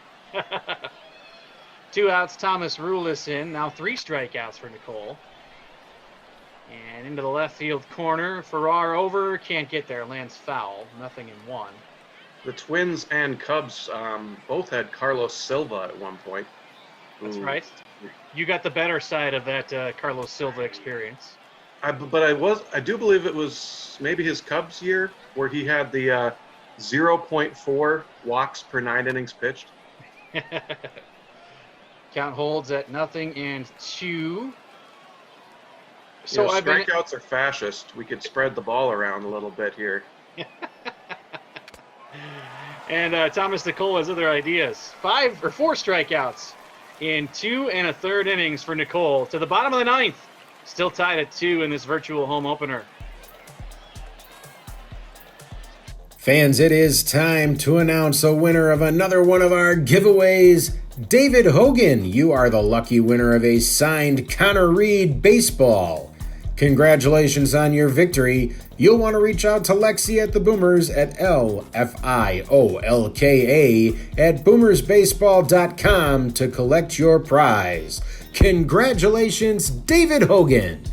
2 outs, Thomas Rulis in. Now 3 strikeouts for Nicole. And into the left field corner. Farrar over, can't get there, lands foul. 0-1. The Twins and Cubs both had Carlos Silva at one point. That's right. You got the better side of that Carlos Silva experience. I do believe it was maybe his Cubs year where he had the 0.4 walks per 9 innings pitched. Count holds at 0-2. So strikeouts are fascist. We could spread the ball around a little bit here. And Thomas Nicole has other ideas. 4 strikeouts in 2 1/3 innings for Nicole. To the bottom of the 9th. Still tied at 2 in this virtual home opener. Fans, it is time to announce a winner of another one of our giveaways. David Hogan, you are the lucky winner of a signed Connor Reed baseball. Congratulations on your victory. You'll want to reach out to Lexi at the Boomers at LFIOLKA@boomersbaseball.com to collect your prize. Congratulations, David Hogan.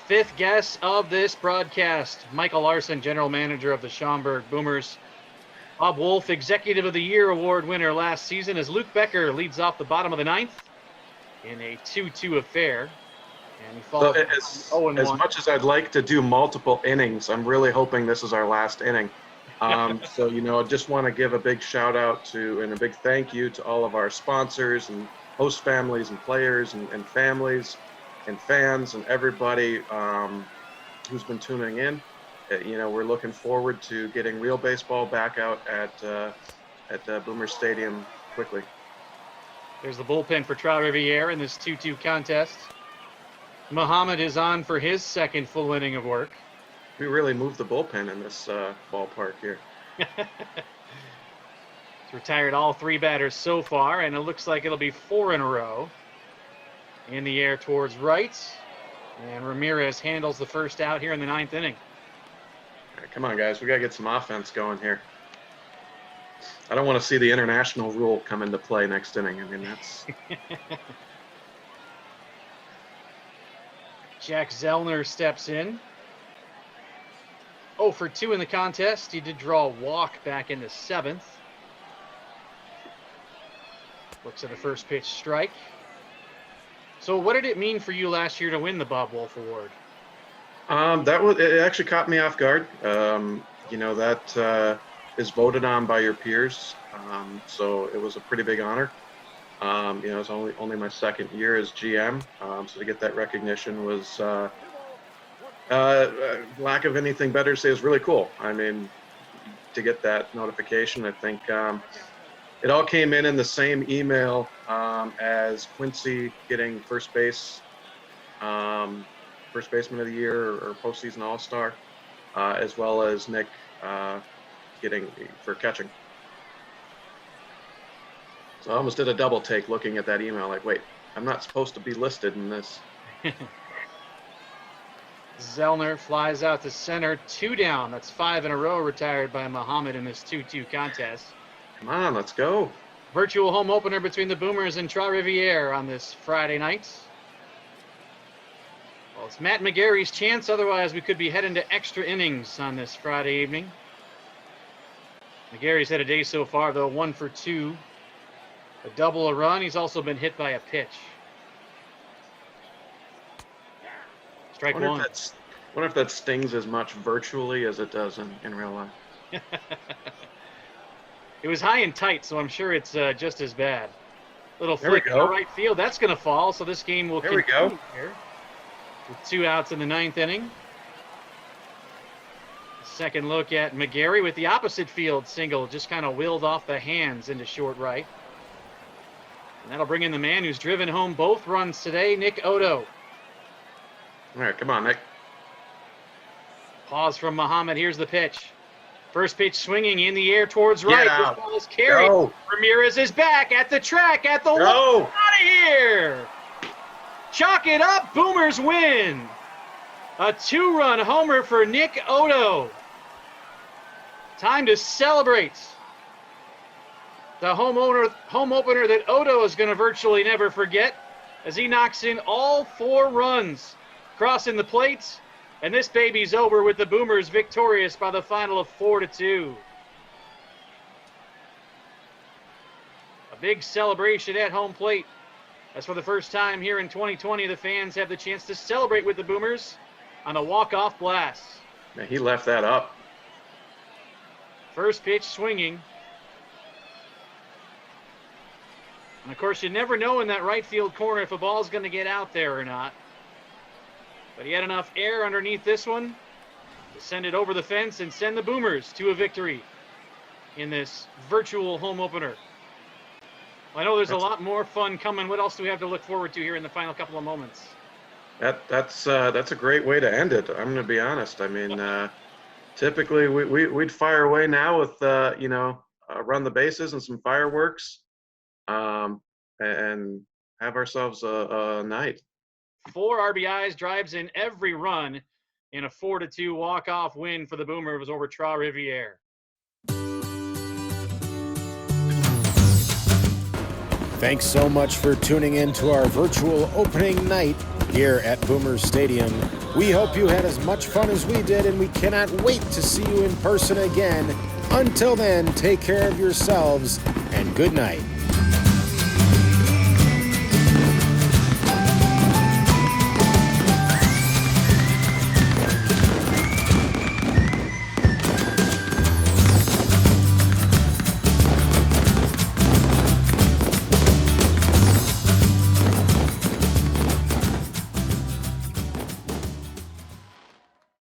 Fifth guest of this broadcast, Michael Larson, General Manager of the Schaumburg Boomers. Bob Wolf, Executive of the Year award winner last season, as Luke Becker leads off the bottom of the ninth in a 2-2 affair. And he falls as much as I'd like to do multiple innings, I'm really hoping this is our last inning. So, I just want to give a big shout out to and a big thank you to all of our sponsors and host families and players and families and fans and everybody who's been tuning in. We're looking forward to getting real baseball back out at Boomer Stadium quickly. There's the bullpen for Trout Riviere in this 2-2 contest. Muhammad is on for his second full inning of work. We really moved the bullpen in this ballpark here. He's retired all three batters so far, and it looks like it'll be 4 in a row. In the air towards right, and Ramirez handles the first out here in the 9th inning. All right, come on, guys. We got to get some offense going here. I don't want to see the international rule come into play next inning. I mean, that's... Jack Zellner steps in. 0 for 2 in the contest. He did draw a walk back in the 7th. Looks at a first pitch strike. So what did it mean for you last year to win the Bob Wolf Award? It actually caught me off guard. That is voted on by your peers. So it was a pretty big honor. It was only my second year as GM. So to get that recognition was, lack of anything better to say, is really cool. I mean, to get that notification, I think it all came in the same email as Quincy getting first baseman of the year or postseason All-Star, as well as Nick getting for catching. So I almost did a double take looking at that email, like, wait, I'm not supposed to be listed in this. Zellner flies out to center, 2 down. That's 5 in a row retired by Muhammad in this 2-2 contest. Come on, let's go. Virtual home opener between the Boomers and Trout Riviere on this Friday night. Well, it's Matt McGarry's chance. Otherwise, we could be heading to extra innings on this Friday evening. McGarry's had a day so far, though, 1 for 2. A double, a run. He's also been hit by a pitch. Strike one. I wonder if that stings as much virtually as it does in real life. It was high and tight, so I'm sure it's just as bad. Little flick to right field. That's going to fall, so this game will continue here. With 2 outs in the 9th inning. Second look at McGarry with the opposite field single. Just kind of willed off the hands into short right. And that'll bring in the man who's driven home both runs today, Nick Odo. All right, come on, Nick. Pause from Muhammad. Here's the pitch. First pitch swinging in the air towards right. This ball is carried. Go. Ramirez is back at the track at the wall. Out of here. Chalk it up. Boomers win. A 2-run homer for Nick Odo. Time to celebrate. The home opener that Odo is going to virtually never forget as he knocks in all 4 runs, crossing the plate. And this baby's over with the Boomers victorious by the final of 4-2. A big celebration at home plate. As for the first time here in 2020, the fans have the chance to celebrate with the Boomers on a walk-off blast. Man, he left that up. First pitch swinging. And of course, you never know in that right field corner if a ball's going to get out there or not. But he had enough air underneath this one to send it over the fence and send the Boomers to a victory in this virtual home opener. I know there's a lot more fun coming. What else do we have to look forward to here in the final couple of moments? That's a great way to end it. I'm going to be honest. I mean, typically we'd fire away now with run the bases and some fireworks. and have ourselves a night. 4 RBIs, drives in every run in a 4-2 walk-off win for the Boomers over Trois-Rivières. Thanks so much for tuning in to our virtual opening night here at Boomer Stadium. We hope you had as much fun as we did, and we cannot wait to see you in person again. Until then, take care of yourselves, and good night.